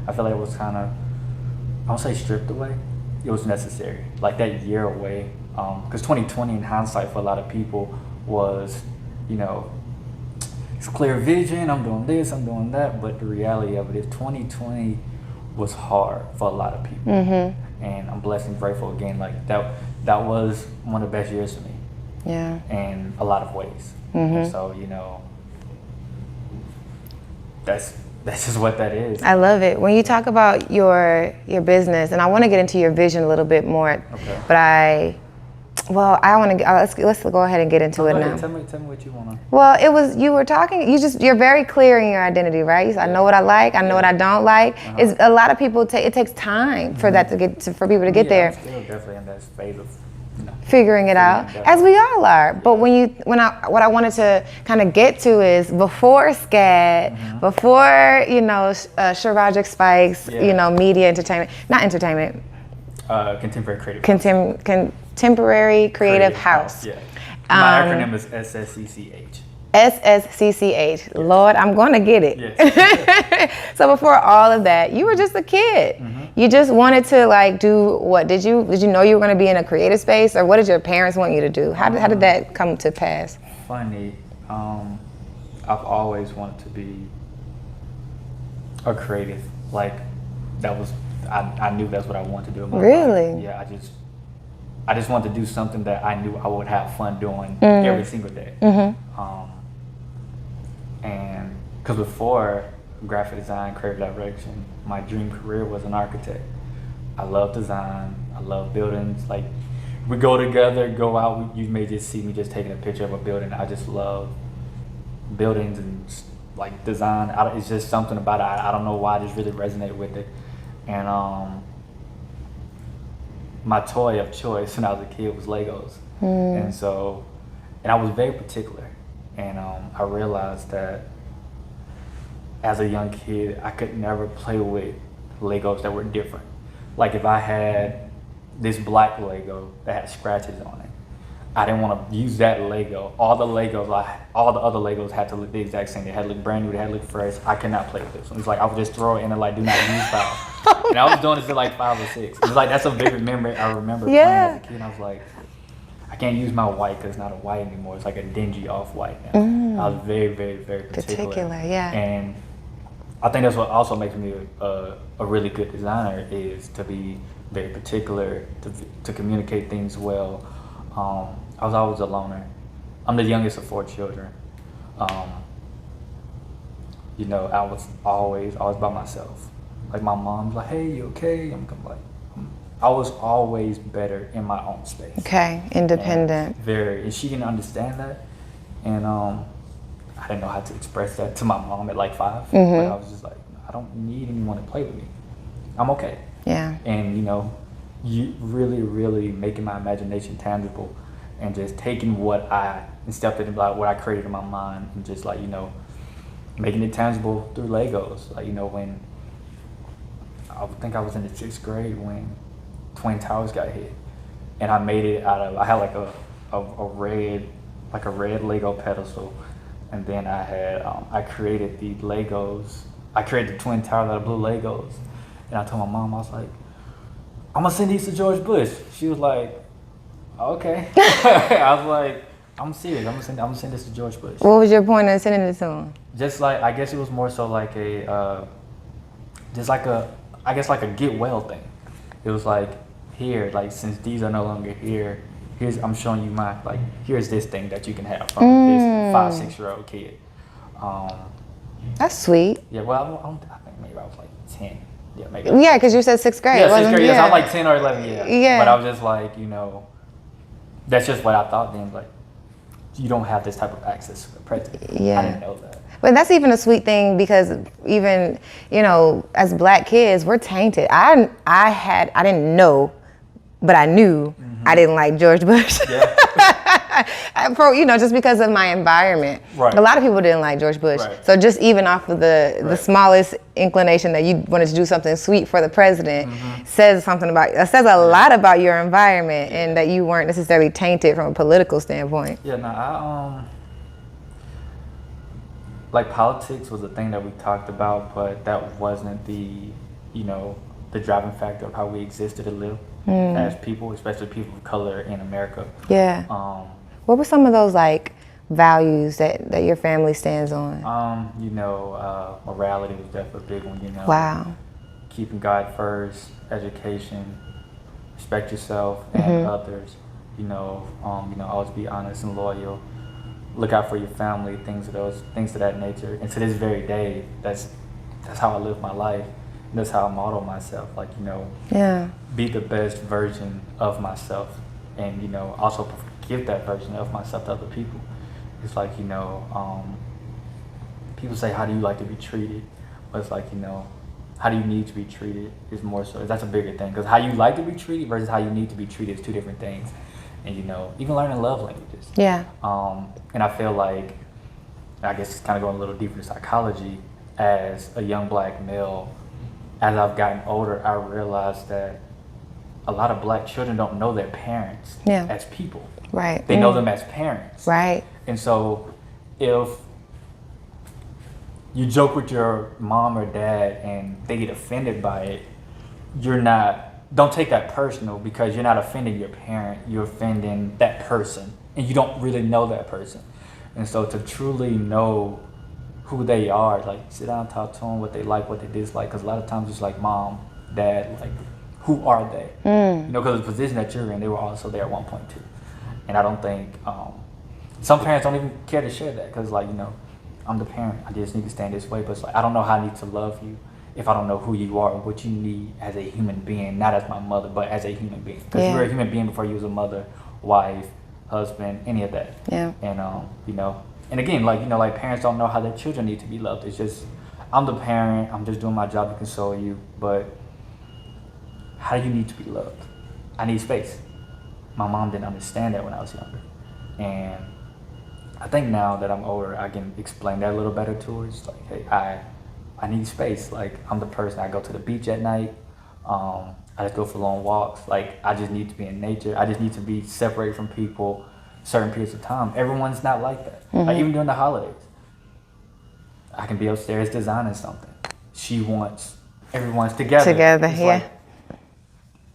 I feel like it was kind of, I don't say stripped away, it was necessary. Like that year away, because 2020 in hindsight for a lot of people was, it's clear vision, I'm doing this, I'm doing that, but the reality of it is 2020 was hard for a lot of people. And I'm blessed and grateful again, like that was one of the best years for me. Yeah. In a lot of ways. And so, that's just what that is. I love it. When you talk about your business, and I want to get into your vision a little bit more, Okay. but I want to, let's go ahead and get into it now. Tell me what you want to. Well, you were talking, you're very clear in your identity, right? You said, I know what I like, I know what I don't like. It's a lot of people, it takes time for that for people to get there. I'm still definitely in that phase of, figuring it out, as we all are. But what I wanted to kind of get to is before SCAD, before, Shrodrick Spikes, media entertainment, not entertainment. Contemporary creative. Contemporary Creative House. Yeah. My acronym is SSCCH. SSCCH. Lord, I'm going to get it. Yes. So before all of that, you were just a kid. You just wanted to do what? Did you know you were going to be in a creative space, or what did your parents want you to do? How did that come to pass? Funny. I've always wanted to be a creative. Like that was, I knew that's what I wanted to do in my life. Really? Yeah, I just wanted to do something that I knew I would have fun doing every single day. And because before graphic design, creative direction, my dream career was an architect. I love design, I love buildings. Like we go together, go out, you may just see me just taking a picture of a building. I just love buildings and like design. It's just something about it. I don't know why, I just really resonated with it. And my toy of choice when I was a kid was Legos. And I was very particular. And I realized that as a young kid, I could never play with Legos that were different. Like if I had this black Lego that had scratches on it, I didn't want to use that Lego. All the other Legos had to look the exact same. They had to look brand new, they had to look fresh. I could not play with this one. It's like I would just throw it in and do not use file. And I was doing this at 5 or 6. It's like that's a vivid memory I remember playing as a kid. And I was like, I can't use my white because it's not a white anymore. It's like a dingy off-white now. I was very, very, very particular. Yeah. And I think that's what also makes me a really good designer, is to be very particular, to communicate things well. I was always a loner. I'm the youngest of 4 children. I was always by myself. Like my mom's like, hey, you okay? I was always better in my own space. Okay, independent. And she didn't understand that. And I didn't know how to express that to my mom at 5. But I was just like, I don't need anyone to play with me. I'm okay. Yeah. And you really, really making my imagination tangible, and just taking what I created in my mind, and just making it tangible through Legos. When I think I was in the 6th grade when Twin Towers got hit, and I made it out of. I had like a red Lego pedestal, and then I had I created the Legos. I created the Twin Towers out of blue Legos, and I told my mom, I was like, I'm gonna send these to George Bush. She was like, okay. I was like, I'm serious. I'm gonna send this to George Bush. What was your point in sending it to him? Just like, I guess it was more so like a get well thing. It was like, here, like, since these are no longer here, I'm showing you here's this thing that you can have from this 5-6-year-old kid. That's sweet. Yeah, well, I think maybe I was like 10. Yeah, maybe. Yeah, because you said 6th grade. Yeah, 6th grade. Yeah. Yes, I was like 10 or 11. Yeah. Yeah. But I was just like, that's just what I thought then. Like, you don't have this type of access to the president. Yeah. I didn't know that. But that's even a sweet thing because even, as Black kids, we're tainted. I didn't know, but I knew I didn't like George Bush. Yeah. Just because of my environment. Right. A lot of people didn't like George Bush. Right. So just even off of the smallest inclination that you wanted to do something sweet for the president says a lot about your environment and that you weren't necessarily tainted from a political standpoint. Yeah, like politics was a thing that we talked about, but that wasn't the driving factor of how we existed and lived as people, especially people of color in America. Yeah. What were some of those values that your family stands on? Morality was definitely a big one. Wow. Keeping God first, education, respect yourself and others. Always be honest and loyal. Look out for your family, things of that nature. And to this very day, that's how I live my life. And that's how I model myself. Be the best version of myself, and also give that version of myself to other people. It's like people say, how do you like to be treated? But it's like how do you need to be treated is more so. That's a bigger thing, because how you like to be treated versus how you need to be treated is two different things. And even learning love languages. Yeah. And I feel like, I guess it's kind of going a little deeper into psychology, as a young Black male, as I've gotten older, I realized that a lot of Black children don't know their parents as people. Right. They know them as parents. Right. And so if you joke with your mom or dad and they get offended by it, don't take that personal, because you're not offending your parent, you're offending that person, and you don't really know that person. And so to truly know who they are, sit down and talk to them, what they like, what they dislike, because a lot of times it's like, mom, dad, who are they? Because the position that you're in, they were also there at one point too. And I don't think, some parents don't even care to share that, because I'm the parent, I just need to stand this way, but it's I don't know how I need to love you if I don't know who you are, what you need as a human being, not as my mother, but as a human being. Because you were a human being before you was a mother, wife, husband, any of that. Yeah. And and again, parents don't know how their children need to be loved. It's just, I'm the parent, I'm just doing my job to console you, but how do you need to be loved? I need space. My mom didn't understand that when I was younger. And I think now that I'm older, I can explain that a little better to her. It's hey, I need space. I'm the person, I go to the beach at night. I just go for long walks. I just need to be in nature. I just need to be separated from people certain periods of time. Everyone's not like that. Even during the holidays, I can be upstairs designing something. Everyone's together. It's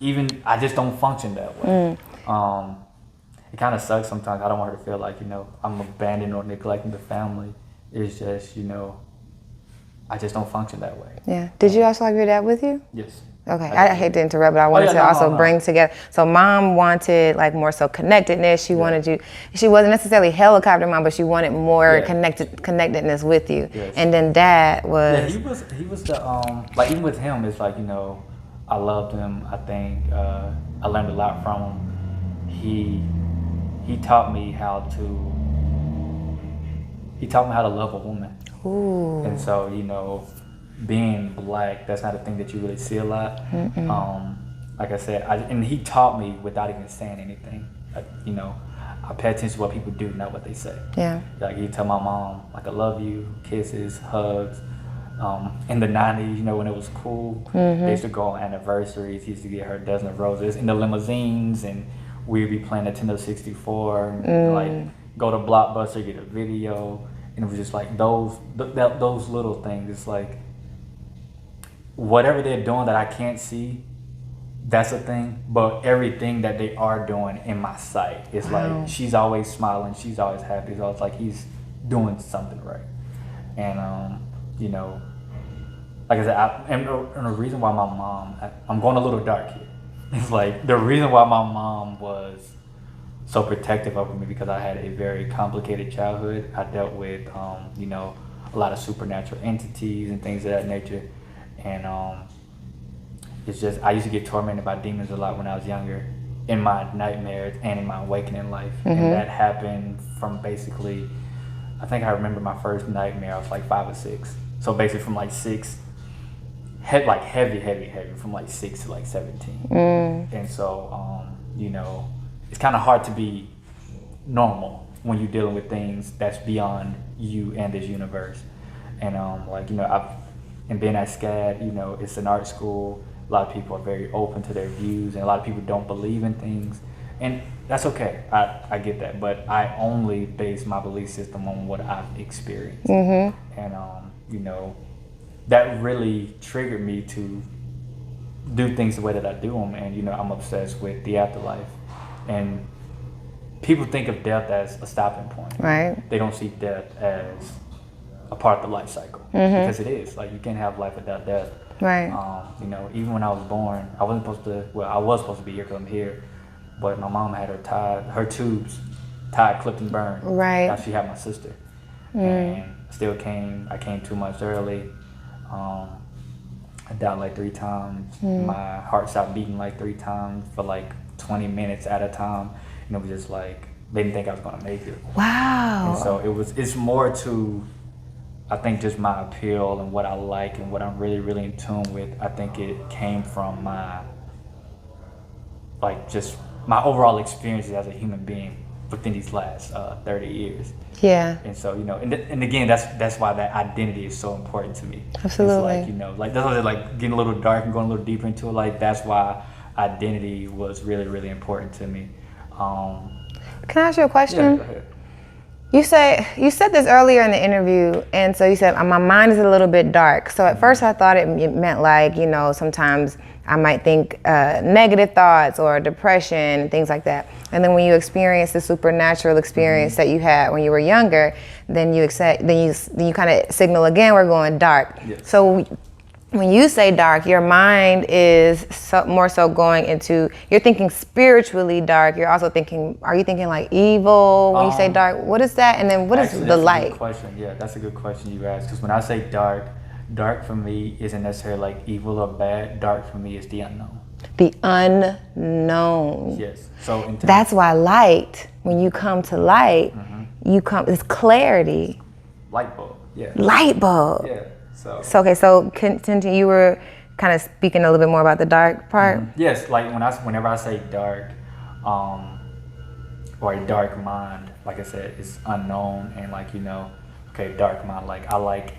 even I just don't function that way. It kind of sucks sometimes. I don't want her to feel like I'm abandoning or neglecting the family. It's just I just don't function that way. Yeah. Did you also have your dad with you? Yes. Okay. I hate to interrupt, but I wanted to bring together. So mom wanted more so connectedness. She wanted you. She wasn't necessarily helicopter mom, but she wanted more connectedness with you. Yes. And then dad was. Yeah, he was the even with him, it's I loved him. I think I learned a lot from him. He taught me how to love a woman. Ooh. And so, being Black, that's not a thing that you really see a lot. Like I said, and he taught me without even saying anything. I pay attention to what people do, not what they say. Yeah. He tell my mom, I love you, kisses, hugs. In the 90s, when it was cool, they used to go on anniversaries. He used to get her a dozen of roses in the limousines, and we'd be playing Nintendo 64, and, like go to Blockbuster, get a video, and it was just like those little things. It's like whatever they're doing that I can't see, that's a thing. But everything that they are doing in my sight, it's like she's always smiling, she's always happy. So it's like he's doing something right, and you know, like I said, and the reason why my mom, I'm going a little dark here. It's like the reason why my mom was so protective over me because I had a very complicated childhood. I dealt with, you know, a lot of supernatural entities and things of that nature, and it's just I used to get tormented by demons a lot when I was younger, in my nightmares and in my awakening life, and that happened from basically, I think I remember my first nightmare. I was like 5 or 6, so basically from like 6. Like heavy from like 6 to like 17, and so you know, it's kind of hard to be normal when you're dealing with things that's beyond you and this universe. And like, you know, and being at SCAD, you know, it's an art school. A lot of people are very open to their views, and a lot of people don't believe in things, and that's okay. I get that, but I only base my belief system on what I've experienced, and you know, that really triggered me to do things the way that I do them. And you know, I'm obsessed with the afterlife, and people think of death as a stopping point. Right. They don't see death as a part of the life cycle, because it is. Like, you can't have life without death. Right. You know, even when I was born, I wasn't supposed to. Well, I was supposed to be here because I'm here, but my mom had her tubes tied, clipped, and burned. Right. Now she had my sister, and I came 2 months early. I died like 3 times. My heart stopped beating like 3 times for like 20 minutes at a time. And it was just like, they didn't think I was gonna make it. Wow. And so it's more to, I think, just my appeal and what I like and what I'm really, really in tune with. I think it came from my, like, just my overall experiences as a human being within these last 30 years. Yeah. And so, you know, and again, that's why that identity is so important to me. Absolutely. It's like, you know, like that's why it's like getting a little dark and going a little deeper into it. Like, that's why identity was really, really important to me. Can I ask you a question? Yeah, go ahead. You said this earlier in the interview, and so you said my mind is a little bit dark. So at first I thought it meant like, you know, sometimes I might think negative thoughts or depression and things like that. And then when you experience the supernatural experience that you had when you were younger, then you kind of signal again, we're going dark. Yes. So when you say dark, your mind is more so going into, you're thinking spiritually dark. You're also thinking, are you thinking like evil when you say dark? What is that? And then what is the light? That's a good question. Yeah, that's a good question you asked. Because when I say dark for me isn't necessarily like evil or bad. Dark for me is the unknown. The unknown. Yes. So that's why light, when you come to light, it's clarity. Light bulb. Yeah. Light bulb. Yeah. So okay, so continue. You were kind of speaking a little bit more about the dark part. Yes, like whenever I say dark, or a dark mind, like I said, it's unknown, and like, you know, okay, dark mind. Like, I like,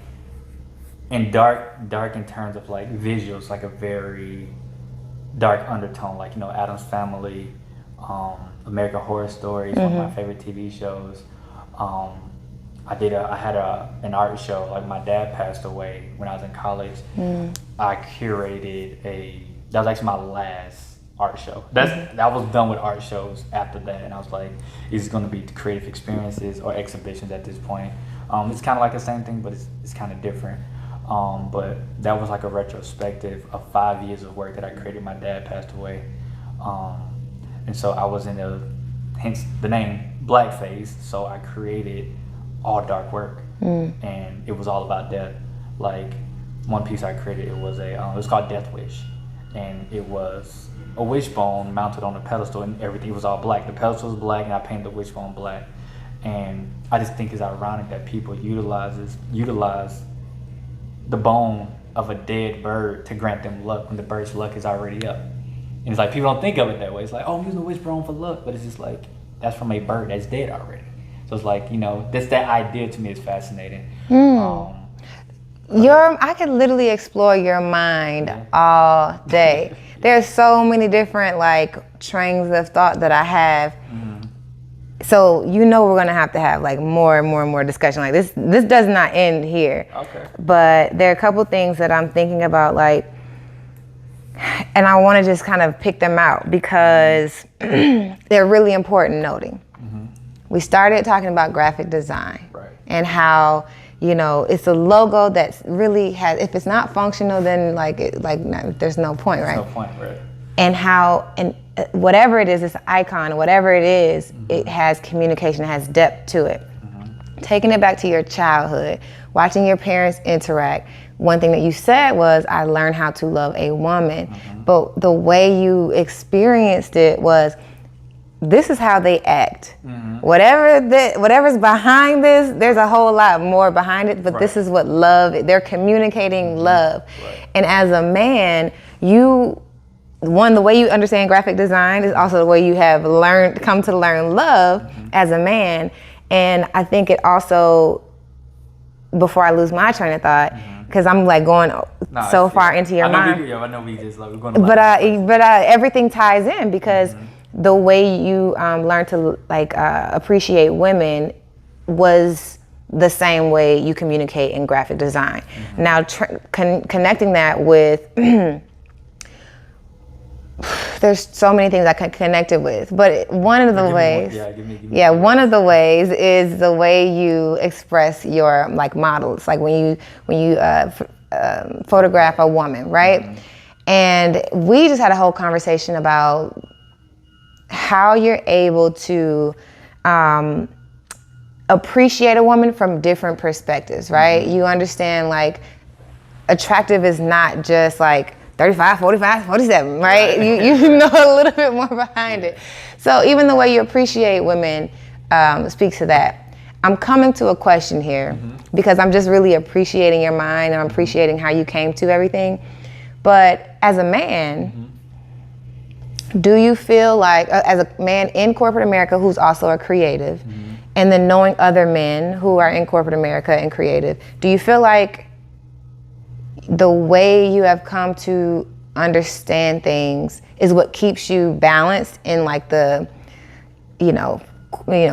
and dark in terms of like visuals, like a very dark undertone, like, you know, Addams Family, American Horror Stories, one of my favorite TV shows. I had an art show. Like, my dad passed away when I was in college. I curated that was actually my last art show. I was done with art shows after that, and I was like, it's going to be creative experiences or exhibitions at this point. It's kind of like the same thing, but it's kind of different. But that was like a retrospective of 5 years of work that I created. My dad passed away, and so I was hence the name blackface. So I created all dark work, and it was all about death. Like, one piece I created, it was called Death Wish, and it was a wishbone mounted on a pedestal, and everything was all black. The pedestal was black, and I painted the wishbone black. And I just think it's ironic that people utilize the bone of a dead bird to grant them luck when the bird's luck is already up. And it's like, people don't think of it that way. It's like, oh, I'm using the wishbone for luck, but it's just like, that's from a bird that's dead already. So it's like, you know, that idea to me is fascinating. I could literally explore your mind all day. There's so many different like trains of thought that I have. So we're gonna have to have like more and more and more discussion. Like this does not end here. Okay. But there are a couple things that I'm thinking about, like, and I want to just kind of pick them out because they're really important noting. We started talking about graphic design, right, and how, it's a logo that's really has, if it's not functional, then there's no point, right? There's no point, right. And how, and whatever it is, this icon, whatever it is, it has communication, it has depth to it. Taking it back to your childhood, watching your parents interact. One thing that you said was, I learned how to love a woman. But the way you experienced it was, this is how they act. Whatever's behind this, there's a whole lot more behind it, but this is what love, they're communicating love. And as a man, the way you understand graphic design is also the way you have come to learn love as a man. And I think it also, before I lose my train of thought, because I'm like going so far into your mind. I know we just like, we're going but everything ties in because the way you learn to appreciate women was the same way you communicate in graphic design. Now connecting that with there's so many things I can connect it with, but one of the ways, one of the ways is the way you express your models, like when you photograph a woman, right? And we just had a whole conversation about how you're able to appreciate a woman from different perspectives, right? You understand attractive is not just 35, 45, 47, right? You know a little bit more behind it. So even the way you appreciate women speaks to that. I'm coming to a question here because I'm just really appreciating your mind and I'm appreciating how you came to everything. But as a man, do you feel like, as a man in corporate America who's also a creative, and then knowing other men who are in corporate America and creative, do you feel like the way you have come to understand things is what keeps you balanced in the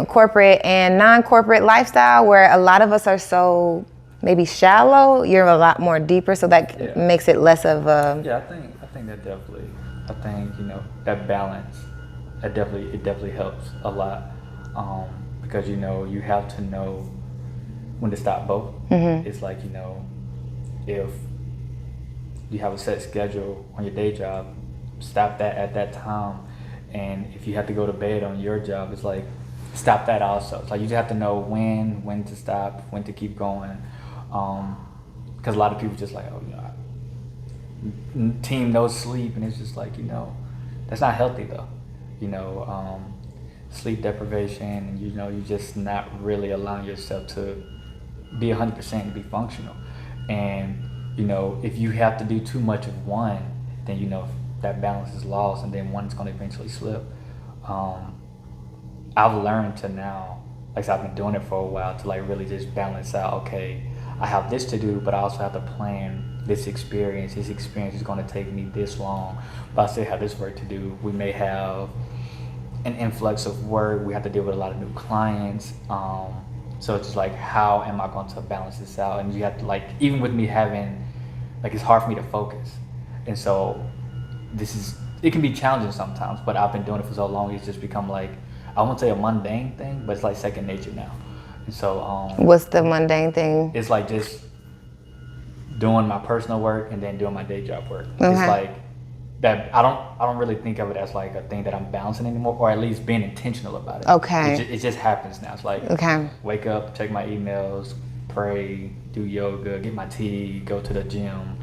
corporate and non-corporate lifestyle, where a lot of us are so maybe shallow, you're a lot more deeper, so that makes it less of a... I think that definitely, that balance, it definitely helps a lot, because you have to know when to stop both. It's if you have a set schedule on your day job, stop that at that time. And if you have to go to bed on your job, it's stop that also. It's you just have to know when to stop, when to keep going. Because a lot of people just team no sleep, and it's just that's not healthy though. Sleep deprivation, and you're just not really allowing yourself to be 100% and be functional. And if you have to do too much of one, then that balance is lost, and then one's going to eventually slip. I've learned to now, I've been doing it for a while, to really just balance out. Okay, I have this to do, but I also have to plan this experience. This experience is going to take me this long, but I still have this work to do. We may have an influx of work. We have to deal with a lot of new clients. So it's just how am I going to balance this out? And you have to even with me having, it's hard for me to focus. And so it can be challenging sometimes, but I've been doing it for so long, it's just become I won't say a mundane thing, but it's second nature now. And so what's the mundane thing? It's just doing my personal work and then doing my day job work. Okay. It's that I don't really think of it as a thing that I'm balancing anymore, or at least being intentional about it. Okay. It just happens now. It's okay. Wake up, check my emails, pray, do yoga, get my tea, go to the gym,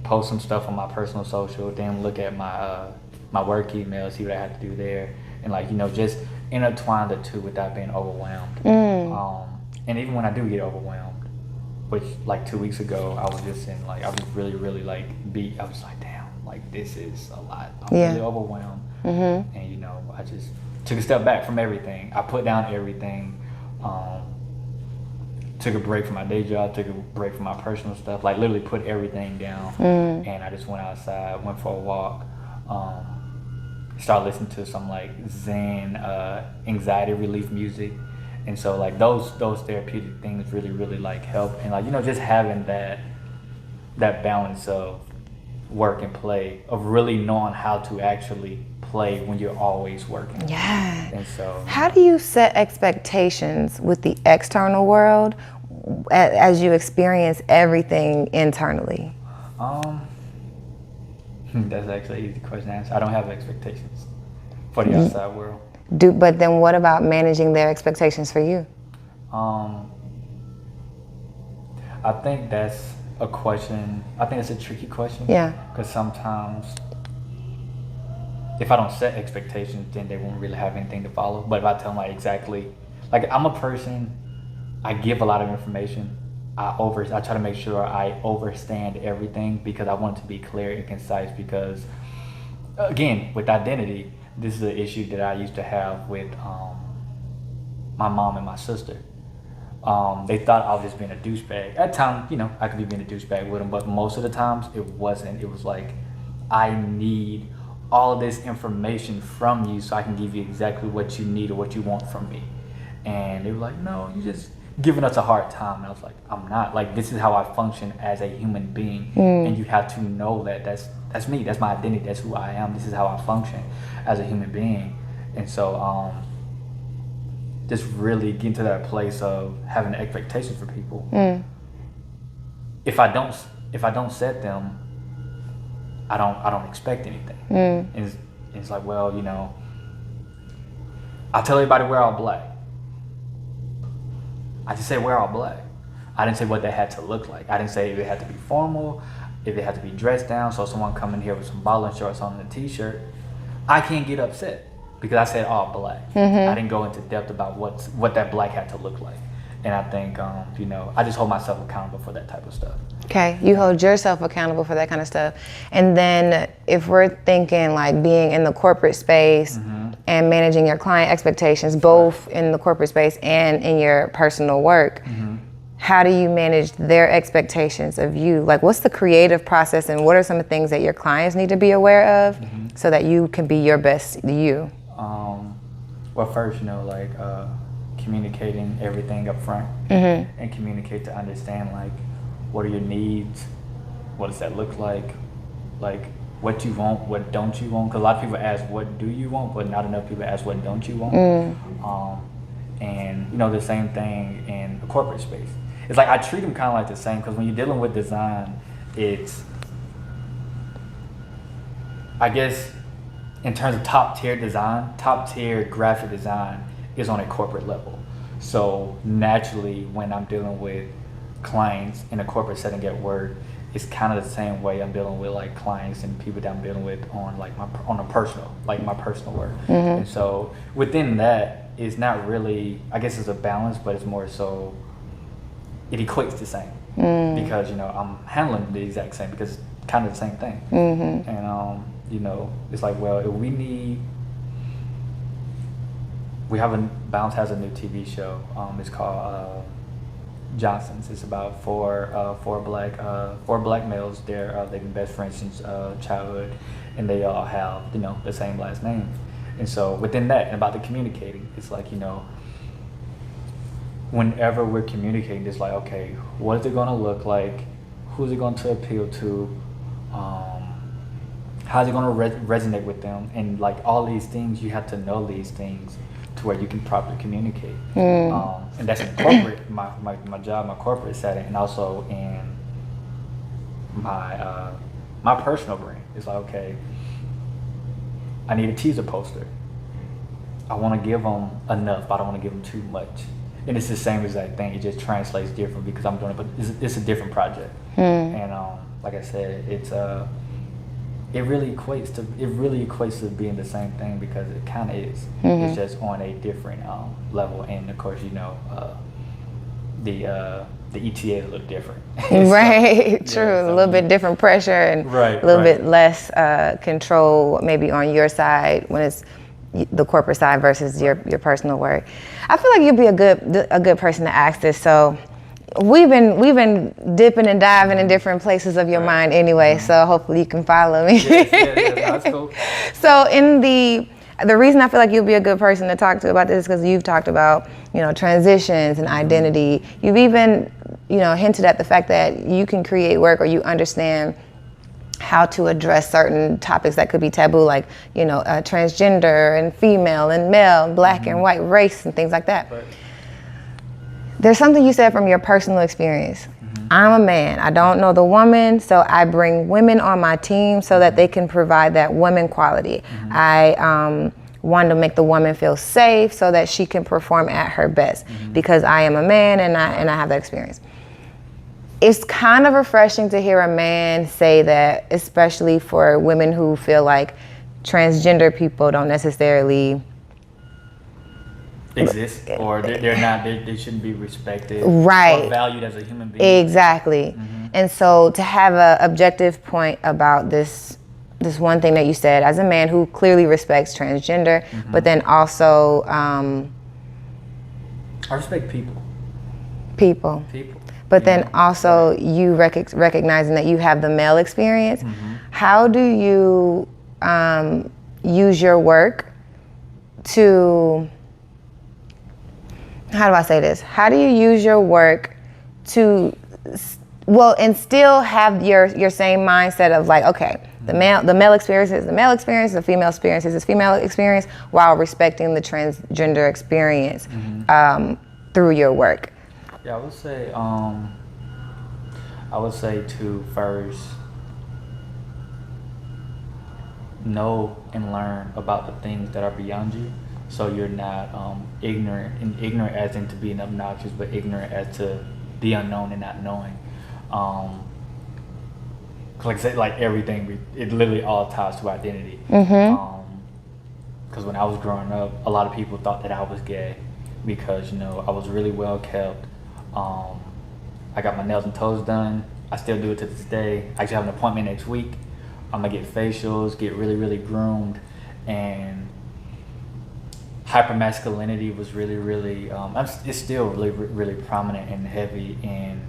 post some stuff on my personal social, then look at my work email, see what I have to do there, and just intertwine the two without being overwhelmed. And even when I do get overwhelmed, which 2 weeks ago I was just in I was really beat. I was damn, this is a lot. I'm really overwhelmed. And I just took a step back from everything. I put down everything. took a break from my day job, took a break from my personal stuff, like literally put everything down, and I just went outside, went for a walk, started listening to some like Zen, anxiety relief music, and so like those therapeutic things really like help, and like, you know, just having that balance of work and play, of really knowing how to actually play when you're always working. Yeah. And so, how do you set expectations with the external world as you experience everything internally? That's actually an easy question to answer. I don't have expectations for the outside world. But then what about managing their expectations for you? I think that's a question. I think it's a tricky question. Yeah. Because sometimes, if I don't set expectations, then they won't really have anything to follow. But if I tell them like exactly, like I'm a person, I give a lot of information. I try to make sure I understand everything because I want it to be clear and concise. Because again, with identity, this is an issue that I used to have with my mom and my sister. They thought I was just being a douchebag. At times, you know, I could be being a douchebag with them, but most of the times it wasn't. It was like, I need all of this information from you so I can give you exactly what you need or what you want from me. And they were like, no, you just giving us a hard time. And I was like, I'm not. Like, this is how I function as a human being. And you have to know that that's me. That's my identity. That's who I am. This is how I function as a human being. And so, just really getting to that place of having expectations for people. If I don't set them, I don't expect anything. And it's like, well, you know, I tell everybody wear all black. I just say wear all black. I didn't say what they had to look like. I didn't say if it had to be formal, if it had to be dressed down. So someone come in here with some ballin' shorts on and a t-shirt, I can't get upset because I said all black. I didn't go into depth about what that black had to look like. And I think, you know, I just hold myself accountable for that type of stuff. Okay, you hold yourself accountable for that kind of stuff. And then if we're thinking like being in the corporate space and managing your client expectations, both in the corporate space and in your personal work, how do you manage their expectations of you? Like, what's the creative process and what are some of the things that your clients need to be aware of so that you can be your best you? Well, first, you know, like communicating everything up front and communicate to understand, like, what are your needs? What does that look like? Like, what you want, what don't you want? Because a lot of people ask, what do you want? But not enough people ask, what don't you want? And, you know, the same thing in the corporate space. It's like I treat them kind of like the same because when you're dealing with design, it's, I guess, in terms of top tier design, top tier graphic design is on a corporate level. So naturally, when I'm dealing with clients in a corporate setting at work, it's kind of the same way I'm dealing with like clients and people that I'm dealing with on like my personal work. And so within that, it's not really, I guess it's a balance, but it's more so it equates the same because, you know, I'm handling the exact same because it's kind of the same thing. And you know, it's like, well, if Bounce has a new TV show. It's called Johnson's. It's about four black males. They've been best friends since childhood, and they all have, you know, the same last name. And so within that, and about the communicating, it's like, you know, whenever we're communicating, it's like, okay, what is it going to look like? Who's it going to appeal to? How's it going to resonate with them? And like all these things, you have to know these things to where you can properly communicate. And that's in corporate, my job, my corporate setting, and also in my personal brand. It's like, okay, I need a teaser poster. I want to give them enough, but I don't want to give them too much. And it's the same exact thing. It just translates different because I'm doing it, but it's a different project. And like I said, it really equates to being the same thing because it kind of is. It's just on a different level, and of course, you know, the ETA is a little different. Right, true. A little bit different pressure and a little bit less control maybe on your side when it's the corporate side versus your personal work. I feel like you'd be a good person to ask this. So we've been dipping and diving in different places of your mind anyway, so hopefully you can follow me. Yes, that's cool. So in the reason I feel like you'll be a good person to talk to about this is because you've talked about, transitions and identity. You've even, hinted at the fact that you can create work, or you understand how to address certain topics that could be taboo, like, transgender and female and male, black and white, race and things like that. Right. There's something you said from your personal experience. I'm a man. I don't know the woman, so I bring women on my team so that they can provide that woman quality. I want to make the woman feel safe so that she can perform at her best because I am a man and I have that experience. It's kind of refreshing to hear a man say that, especially for women who feel like transgender people don't necessarily exist, or they're not, they shouldn't be respected, right, or valued as a human being. Exactly. And so to have an objective point about this one thing that you said as a man who clearly respects transgender, but then also I respect people, but then also you recognizing that you have the male experience. How do you use your work to, how do I say this? How do you use your work to, and still have your same mindset of like, okay, the male experience is the male experience, the female experience is the female experience, while respecting the transgender experience through your work? Yeah, I would say to first know and learn about the things that are beyond you, so you're not ignorant as in to being obnoxious, but ignorant as to the unknown and not knowing. Like I said, like everything, it literally all ties to identity. Because when I was growing up, a lot of people thought that I was gay because, I was really well kept. I got my nails and toes done. I still do it to this day. I actually have an appointment next week. I'm gonna get facials, get really, really groomed, and hypermasculinity was really, really, it's still really, really prominent and heavy in,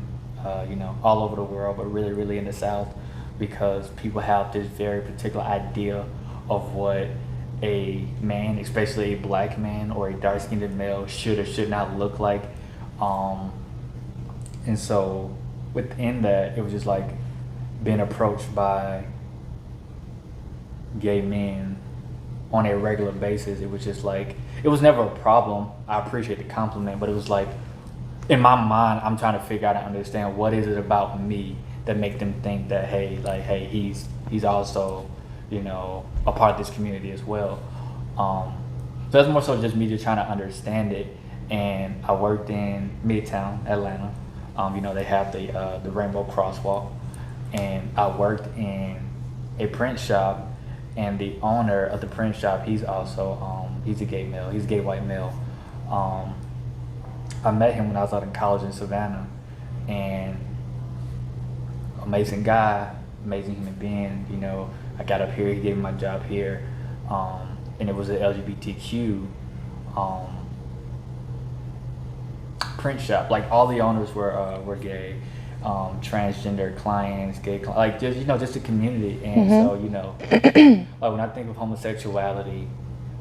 all over the world, but really, really in the South, because people have this very particular idea of what a man, especially a black man or a dark-skinned male, should or should not look like. And so within that, it was just like being approached by gay men on a regular basis. It was just like, it was never a problem. I appreciate the compliment, but it was like, in my mind, I'm trying to figure out and understand what is it about me that make them think that, hey, he's also, a part of this community as well. So that's more so just me just trying to understand it. And I worked in Midtown Atlanta. They have the Rainbow Crosswalk, and I worked in a print shop, and the owner of the print shop, he's also he's a gay male. He's a gay white male. I met him when I was out in college in Savannah, and amazing guy, amazing human being. I got up here, he gave me my job here, and it was an LGBTQ print shop. Like all the owners were gay, transgender clients, like just a community. And so like when I think of homosexuality,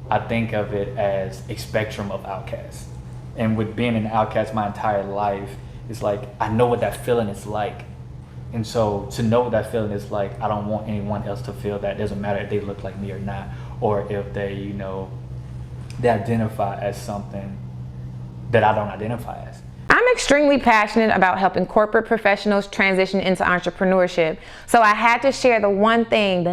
I think of it as a spectrum of outcasts. And with being an outcast my entire life, it's like I know what that feeling is like. And so to know what that feeling is like, I don't want anyone else to feel that. It doesn't matter if they look like me or not, or if they, they identify as something that I don't identify as. I'm extremely passionate about helping corporate professionals transition into entrepreneurship. So I had to share the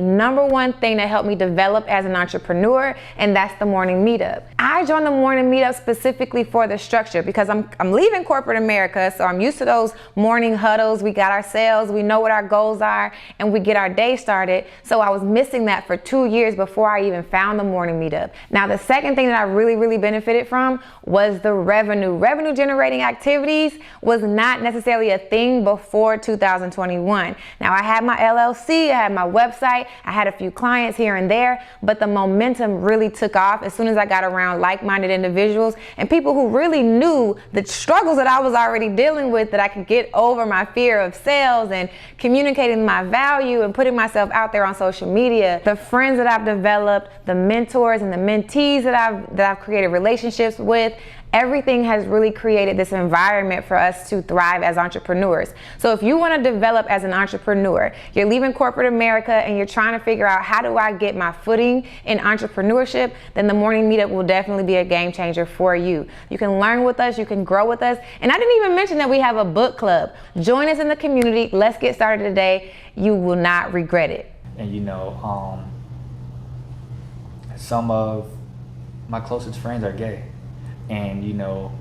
number one thing that helped me develop as an entrepreneur, and that's the morning meetup. I joined the morning meetup specifically for the structure because I'm leaving corporate America, so I'm used to those morning huddles. We got our sales, we know what our goals are, and we get our day started. So I was missing that for 2 years before I even found the morning meetup. Now the second thing that I really, really benefited from was the revenue generating activity piece was not necessarily a thing before 2021. Now I had my LLC, I had my website, I had a few clients here and there, but the momentum really took off as soon as I got around like-minded individuals and people who really knew the struggles that I was already dealing with, that I could get over my fear of sales and communicating my value and putting myself out there on social media. The friends that I've developed, the mentors and the mentees that I've created relationships with, everything has really created this environment for us to thrive as entrepreneurs. So if you want to develop as an entrepreneur, you're leaving corporate America and you're trying to figure out how do I get my footing in entrepreneurship, then the morning meetup will definitely be a game changer for you. You can learn with us, you can grow with us. And I didn't even mention that we have a book club. Join us in the community. Let's get started today. You will not regret it. And you know, some of my closest friends are gay. And you know,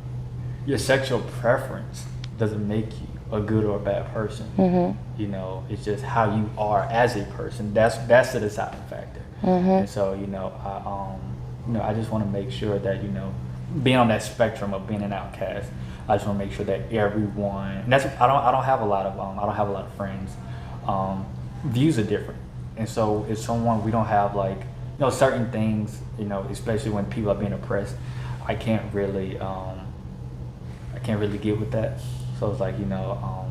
your sexual preference doesn't make you a good or a bad person. You know, it's just how you are as a person. That's the deciding factor. And so you know, I just want to make sure that, you know, being on that spectrum of being an outcast, I just want to make sure that everyone. And that's I don't have a lot of friends. Views are different, and so if someone we don't have like, you know, certain things, you know, especially when people are being oppressed. I can't really get with that. So it's like, you know,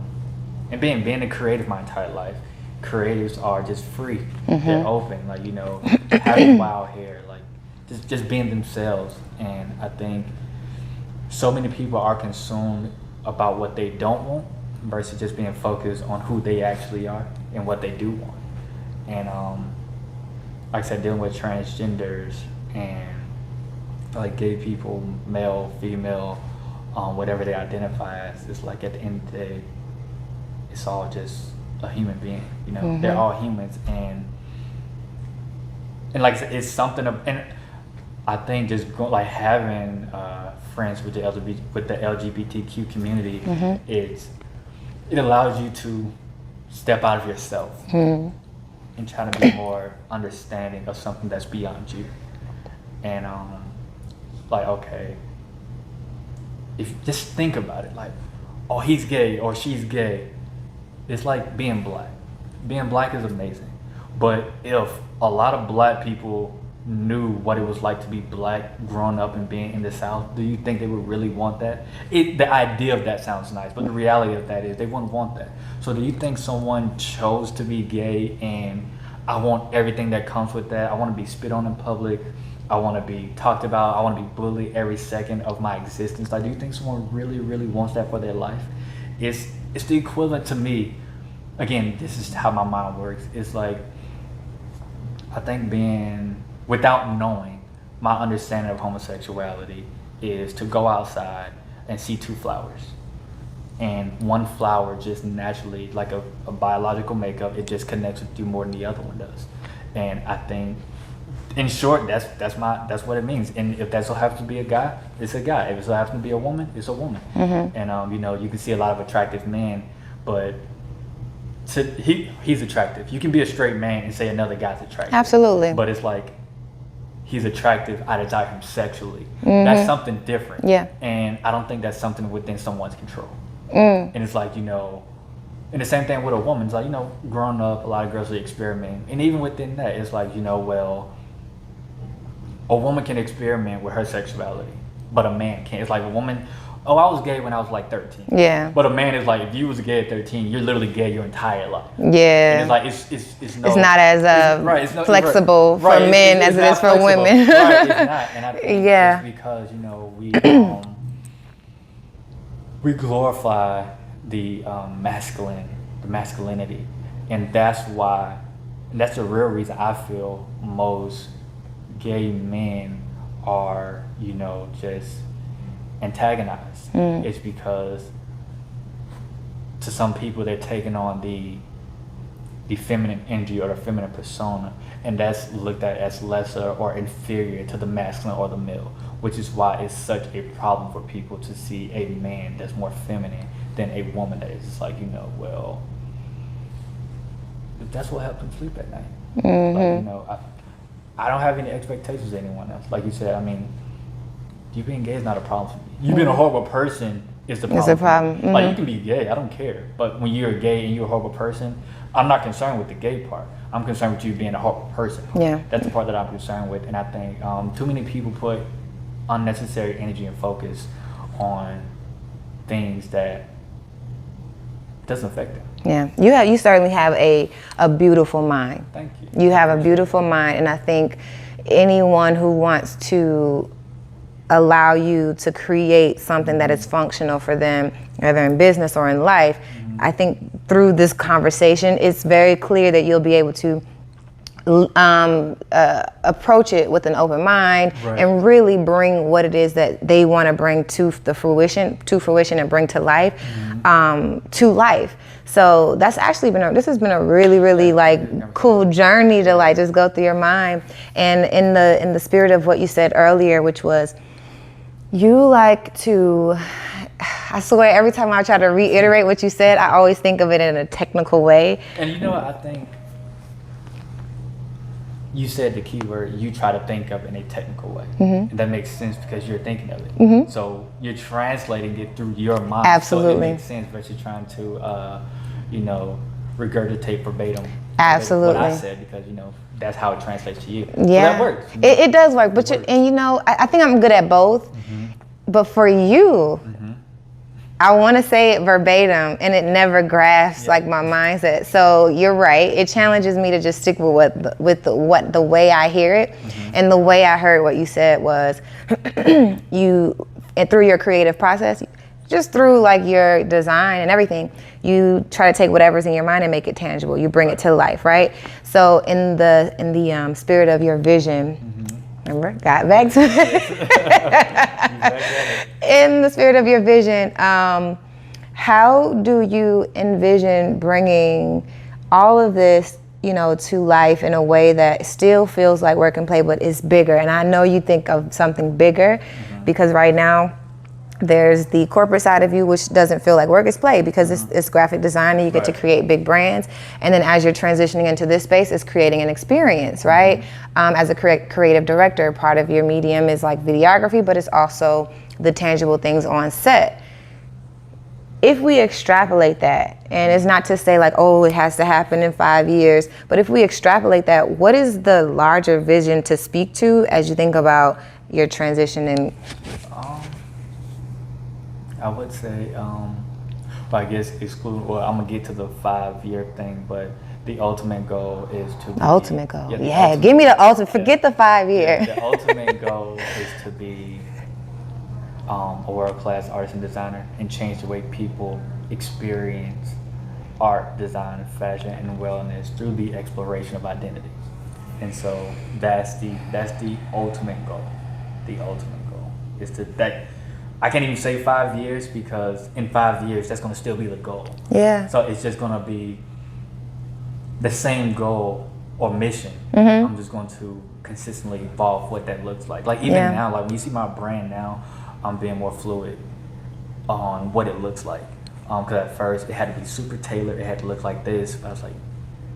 and being a creative my entire life, creatives are just free. They're open, like, you know, having wild hair, like just being themselves. And I think so many people are consumed about what they don't want versus just being focused on who they actually are and what they do want. And like I said, dealing with transgenders and like gay people, male, female, whatever they identify as, it's like at the end of the day, it's all just a human being. You know, they're all humans, and like I said, it's something. And I think just like having friends with the LGBTQ community, it allows you to step out of yourself and try to be more understanding of something that's beyond you. And like, okay, if just think about it, like, oh, he's gay or she's gay. It's like being black. Being black is amazing, but if a lot of black people knew what it was like to be black growing up and being in the South, do you think they would really want that? The idea of that sounds nice, but the reality of that is they wouldn't want that. So do you think someone chose to be gay and I want everything that comes with that? I want to be spit on in public. I want to be talked about. I want to be bullied every second of my existence. Like, do you think someone really, really wants that for their life? It's the equivalent to me. Again, this is how my mind works. It's like, I think without knowing, my understanding of homosexuality is to go outside and see two flowers. And one flower just naturally, like a biological makeup, it just connects with you more than the other one does. And I think, in short, that's what it means. And if that so happens to be a guy, it's a guy. If it so happens to be a woman, it's a woman. And you know, you can see a lot of attractive men, but he's attractive. You can be a straight man and say another guy's attractive. Absolutely. But it's like he's attractive. I desire him sexually. That's something different. Yeah. And I don't think that's something within someone's control. And it's like, you know, and the same thing with a woman. It's like, you know, growing up, a lot of girls are experimenting, and even within that, it's like, you know, well, a woman can experiment with her sexuality, but a man can't. It's like a woman, oh, I was gay when I was like 13. Yeah. But a man is like, if you was gay at 13, you're literally gay your entire life. Yeah. And it's like, it's not as flexible for men as it is for women. Right, it's not. And I think it's because, you know, we glorify the masculinity. And that's the real reason I feel most gay men are, you know, just antagonized. It's because to some people they're taking on the feminine energy or the feminine persona, and that's looked at as lesser or inferior to the masculine or the male, which is why it's such a problem for people to see a man that's more feminine than a woman that is. It's like, you know, well, if that's what helps them sleep at night. Like, you know, I don't have any expectations of anyone else. Like you said, I mean, you being gay is not a problem for me. You being a horrible person is the problem. It's a problem. Like, you can be gay, I don't care. But when you're gay and you're a horrible person, I'm not concerned with the gay part. I'm concerned with you being a horrible person. Yeah. That's the part that I'm concerned with. And I think too many people put unnecessary energy and focus on things that doesn't affect them. Yeah, you certainly have a beautiful mind. Thank you. You have a beautiful mind, and I think anyone who wants to allow you to create something that is functional for them, whether in business or in life, I think through this conversation, it's very clear that you'll be able to approach it with an open mind, right, and really bring what it is that they want to bring to fruition and bring to life, to life. So that's actually this has been a really, really like cool journey to like just go through your mind. And in the spirit of what you said earlier, which was you like to, I swear every time I try to reiterate what you said, I always think of it in a technical way. And you know what, I think you said the key word, you try to think of it in a technical way. And that makes sense because you're thinking of it. So you're translating it through your mind. Absolutely. So it makes sense versus trying to, regurgitate verbatim Absolutely. what I said, because, that's how it translates to you. Yeah. So that works. It does work. But I think I'm good at both. But for you, I want to say it verbatim, and it never grasps like my mindset. So you're right. It challenges me to just stick with the way I hear it, and the way I heard what you said was and through your creative process, just through like your design and everything, you try to take whatever's in your mind and make it tangible. You bring it to life, right? So in the spirit of your vision. Remember, got back to it. In the spirit of your vision, how do you envision bringing all of this, to life in a way that still feels like work and play, but is bigger? And I know you think of something bigger, because right now there's the corporate side of you, which doesn't feel like work is play, because it's graphic design and you get to create big brands. And then as you're transitioning into this space, it's creating an experience, right? As a creative director, part of your medium is like videography, but it's also the tangible things on set. If we extrapolate that, and it's not to say like, oh, it has to happen in 5 years, but if we extrapolate that, what is the larger vision to speak to as you think about your transition and I would say, I guess I'm gonna get to the 5-year thing, but the ultimate goal is to be, ultimate goal? Yeah, give me the ultimate. Forget the 5 year. Yeah, the ultimate goal is to be a world-class artist and designer, and change the way people experience art, design, fashion, and wellness through the exploration of identity. And so that's the ultimate goal. The ultimate goal is that. I can't even say 5 years, because in 5 years, that's going to still be the goal. Yeah. So it's just going to be the same goal or mission. I'm just going to consistently evolve what that looks like. Like even now, like when you see my brand now, I'm being more fluid on what it looks like. Because at first it had to be super tailored. It had to look like this. But I was like,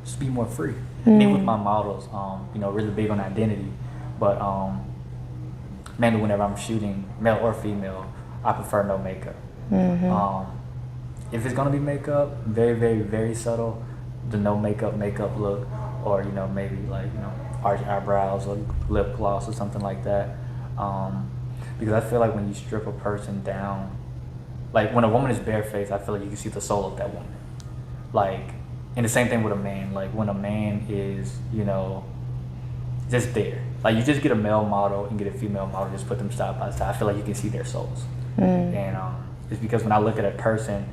just be more free. And then with my models, really big on identity. But mainly whenever I'm shooting, male or female, I prefer no makeup. If it's gonna be makeup, very, very, very subtle, the no makeup look, or maybe like arch eyebrows or lip gloss or something like that. Because I feel like when you strip a person down, like when a woman is barefaced, I feel like you can see the soul of that woman. Like, and the same thing with a man. Like when a man is, just there. Like you just get a male model and get a female model, just put them side by side. I feel like you can see their souls. And it's because when I look at a person,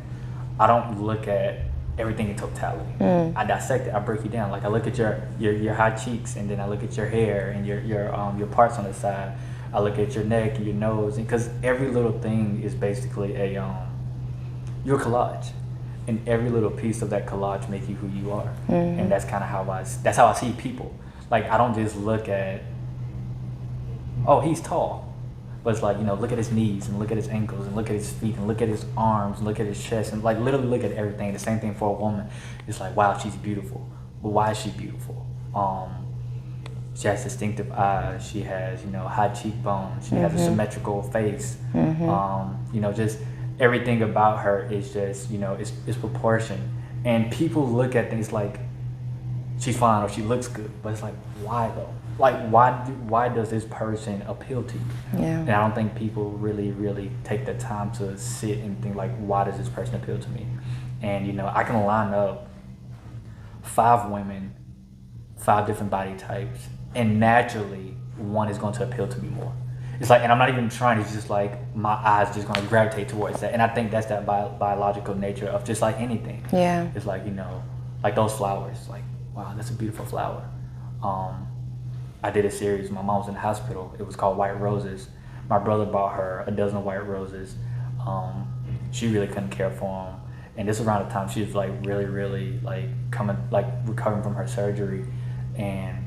I don't look at everything in totality. I dissect it. I break you down. Like I look at your high cheeks, and then I look at your hair and your parts on the side. I look at your neck and your nose, because every little thing is basically your collage, and every little piece of that collage make you who you are. And that's kind of how I see people. Like I don't just look at, oh, he's tall. But it's like, look at his knees, and look at his ankles, and look at his feet, and look at his arms, and look at his chest, and like literally look at everything. The same thing for a woman. It's like, wow, she's beautiful. But why is she beautiful? She has distinctive eyes. She has, high cheekbones. She has a symmetrical face. Just everything about her is just, you know, it's proportion. And people look at things like she's fine or she looks good, but it's like, why though? Like, why does this person appeal to you? Yeah. And I don't think people really take the time to sit and think like, why does this person appeal to me? And, you know, I can line up 5 women, 5 different body types, and naturally one is going to appeal to me more. It's like, and I'm not even trying, it's just like my eyes just going to gravitate towards that. And I think that's that biological nature of just like anything. Yeah. It's like, you know, like those flowers, like, wow, that's a beautiful flower. I did a series, my mom was in the hospital, it was called White Roses. My brother bought her a dozen white roses. She really couldn't care for them. And this was around the time she was like really like recovering from her surgery. And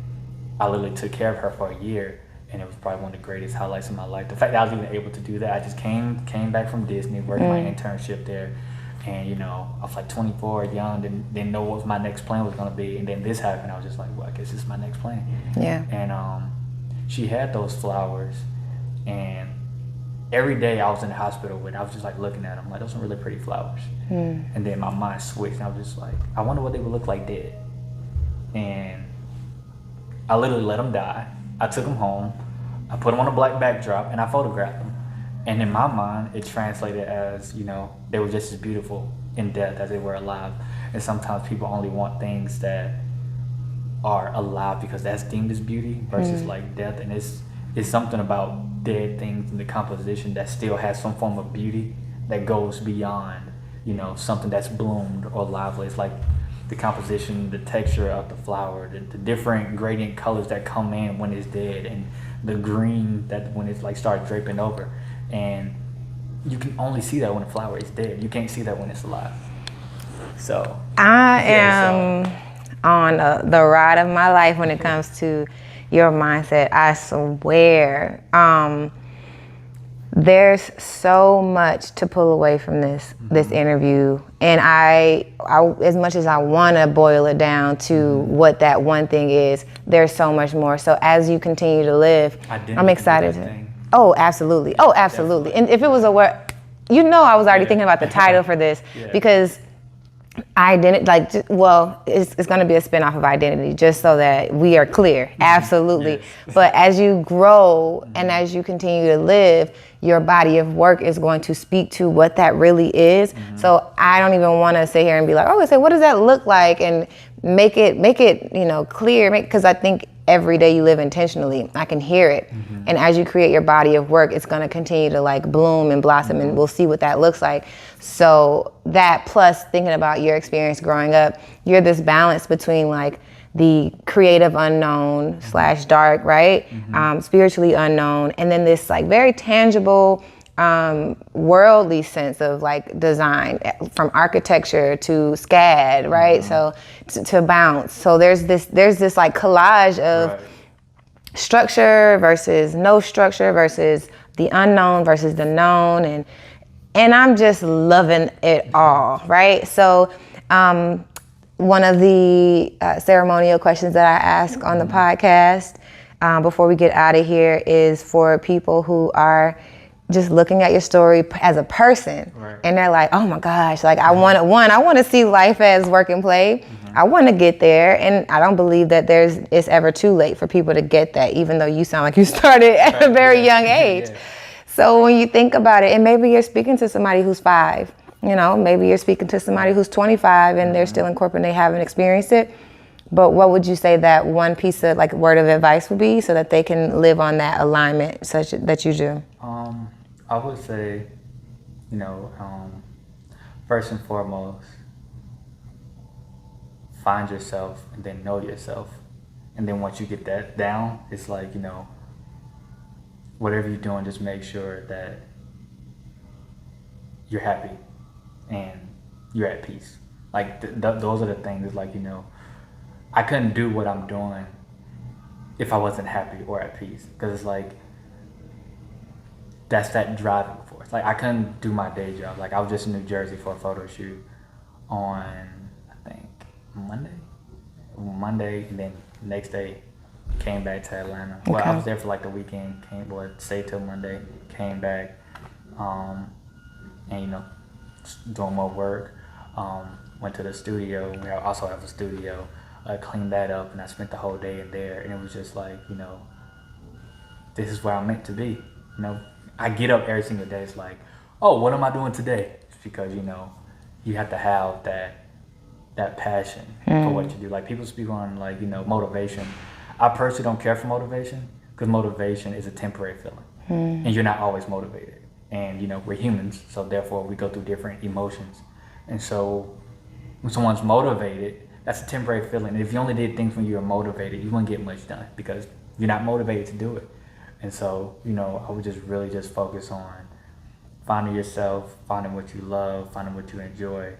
I literally took care of her for a year. And it was probably one of the greatest highlights of my life. The fact that I was even able to do that, I just came back from Disney, worked my internship there, and you know, I was like 24, young, didn't know what my next plan was gonna be, and then this happened. I was just like, well, I guess this is my next plan. Yeah. And she had those flowers, and every day I was in the hospital with, I was just like looking at them, like those are really pretty flowers. And then my mind switched, and I was just like, I wonder what they would look like dead. And I literally let them die. I took them home, I put them on a black backdrop, and I photographed them. And in my mind, it translated as, you know, they were just as beautiful in death as they were alive. And sometimes people only want things that are alive because that's deemed as beauty versus like death. And it's something about dead things in the composition that still has some form of beauty that goes beyond, you know, something that's bloomed or lively. It's like the composition, the texture of the flower, the different gradient colors that come in when it's dead, and the green that when it's like started draping over. And you can only see that when a flower is dead. You can't see that when it's alive. So I am on the ride of my life when it comes to your mindset. I swear. There's so much to pull away from this interview, and I as much as I want to boil it down to what that one thing is, there's so much more. So as you continue to live, I'm excited to. Oh, absolutely. Oh, absolutely. And if it was a word, you know, I was already thinking about the title for this because identity, like, well, it's going to be a spinoff of identity, just so that we are clear. Absolutely. Yes. But as you grow and as you continue to live, your body of work is going to speak to what that really is. So I don't even want to sit here and be like, oh, say, what does that look like? And make it, you know, clear. Because I think every day you live intentionally, I can hear it. And as you create your body of work, it's going to continue to like bloom and blossom, and we'll see what that looks like. So that plus thinking about your experience growing up, you're this balance between like the creative unknown / dark, right? Spiritually unknown, and then this like very tangible, worldly sense of like design, from architecture to SCAD, right? So to bounce. So there's this like collage of structure versus no structure versus the unknown versus the known, and I'm just loving it all, right? So one of the ceremonial questions that I ask on the podcast before we get out of here is for people who are just looking at your story as a person, and they're like, oh my gosh, like I want to see life as work and play. I want to get there, and I don't believe that it's ever too late for people to get that, even though you sound like you started at a very young age. So when you think about it, and maybe you're speaking to somebody who's 5, you know, maybe you're speaking to somebody who's 25 and they're still in corporate and they haven't experienced it. But what would you say that one piece of like word of advice would be so that they can live on that alignment such that you do? I would say, you know, first and foremost, find yourself and then know yourself. And then once you get that down, it's like, you know, whatever you're doing, just make sure that you're happy and you're at peace. Like those are the things. It's like, you know, I couldn't do what I'm doing if I wasn't happy or at peace, because it's like that's that driving force. Like I couldn't do my day job. Like I was just in New Jersey for a photo shoot on, I think, Monday, and then next day came back to Atlanta. Well, I was there for like the weekend, stayed till Monday, came back. and, you know, doing more work. Went to the studio. We also have a studio. I cleaned that up, and I spent the whole day in there. And it was just like, you know, this is where I'm meant to be. You know, I get up every single day. It's like, oh, what am I doing today? It's because, you know, you have to have that passion for what you do. Like, people speak on, like, you know, motivation. I personally don't care for motivation, because motivation is a temporary feeling, and you're not always motivated. And, you know, we're humans, so therefore we go through different emotions. And so when someone's motivated, that's a temporary feeling. And if you only did things when you were motivated, you wouldn't get much done, because you're not motivated to do it. And so, you know, I would just really just focus on finding yourself, finding what you love, finding what you enjoy,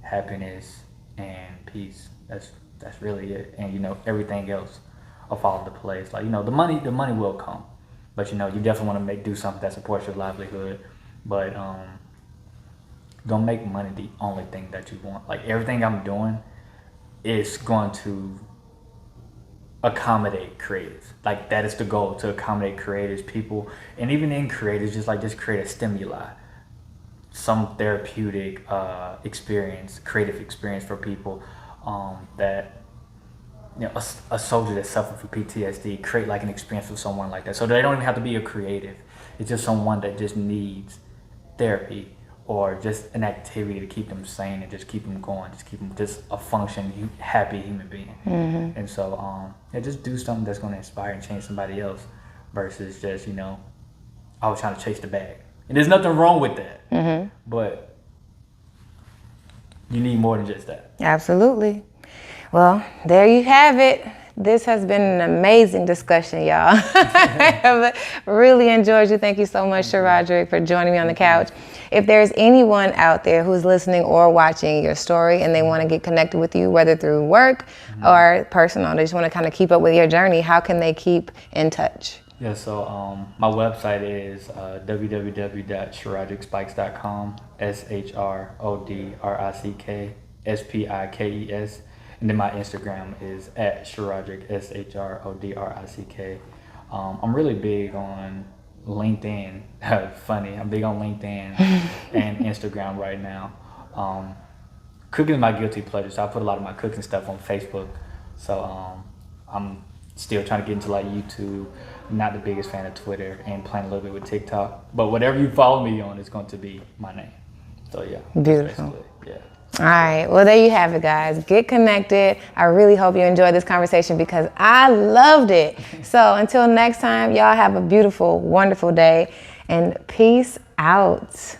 happiness and peace. That's really it. And, you know, everything else will fall into place. Like, you know, the money will come, but, you know, you definitely want to do something that supports your livelihood. But don't make money the only thing that you want. Like, everything I'm doing is going to accommodate creatives. Like, that is the goal, to accommodate creatives, people, and even in creatives, just create a stimuli, some therapeutic experience, creative experience for people, that, you know, a soldier that's suffering from PTSD, create like an experience for someone like that. So they don't even have to be a creative. It's just someone that just needs therapy, or just an activity to keep them sane and just keep them going, just keep them just a functioning, happy human being. And so, yeah, just do something that's going to inspire and change somebody else, versus just, you know, always trying to chase the bag. And there's nothing wrong with that, but you need more than just that. Absolutely. Well, there you have it. This has been an amazing discussion, y'all. I have really enjoyed you. Thank you so much, Shrodrick, for joining me on the couch. If there's anyone out there who's listening or watching your story and they want to get connected with you, whether through work or personal, they just want to kind of keep up with your journey, how can they keep in touch? Yeah, so my website is www.shrodrickspikes.com, SHRODRICKSPIKES. And then my Instagram is @Shrodrick, SHRODRICK. I'm really big on LinkedIn. Funny, I'm big on LinkedIn and Instagram right now. Cooking is my guilty pleasure, so I put a lot of my cooking stuff on Facebook. So I'm still trying to get into like YouTube. I'm not the biggest fan of Twitter, and playing a little bit with TikTok. But whatever you follow me on is going to be my name. So yeah. Beautiful. Yeah. All right, well, there you have it, guys. Get connected. I really hope you enjoyed this conversation, because I loved it. So until next time, y'all have a beautiful, wonderful day, and peace out.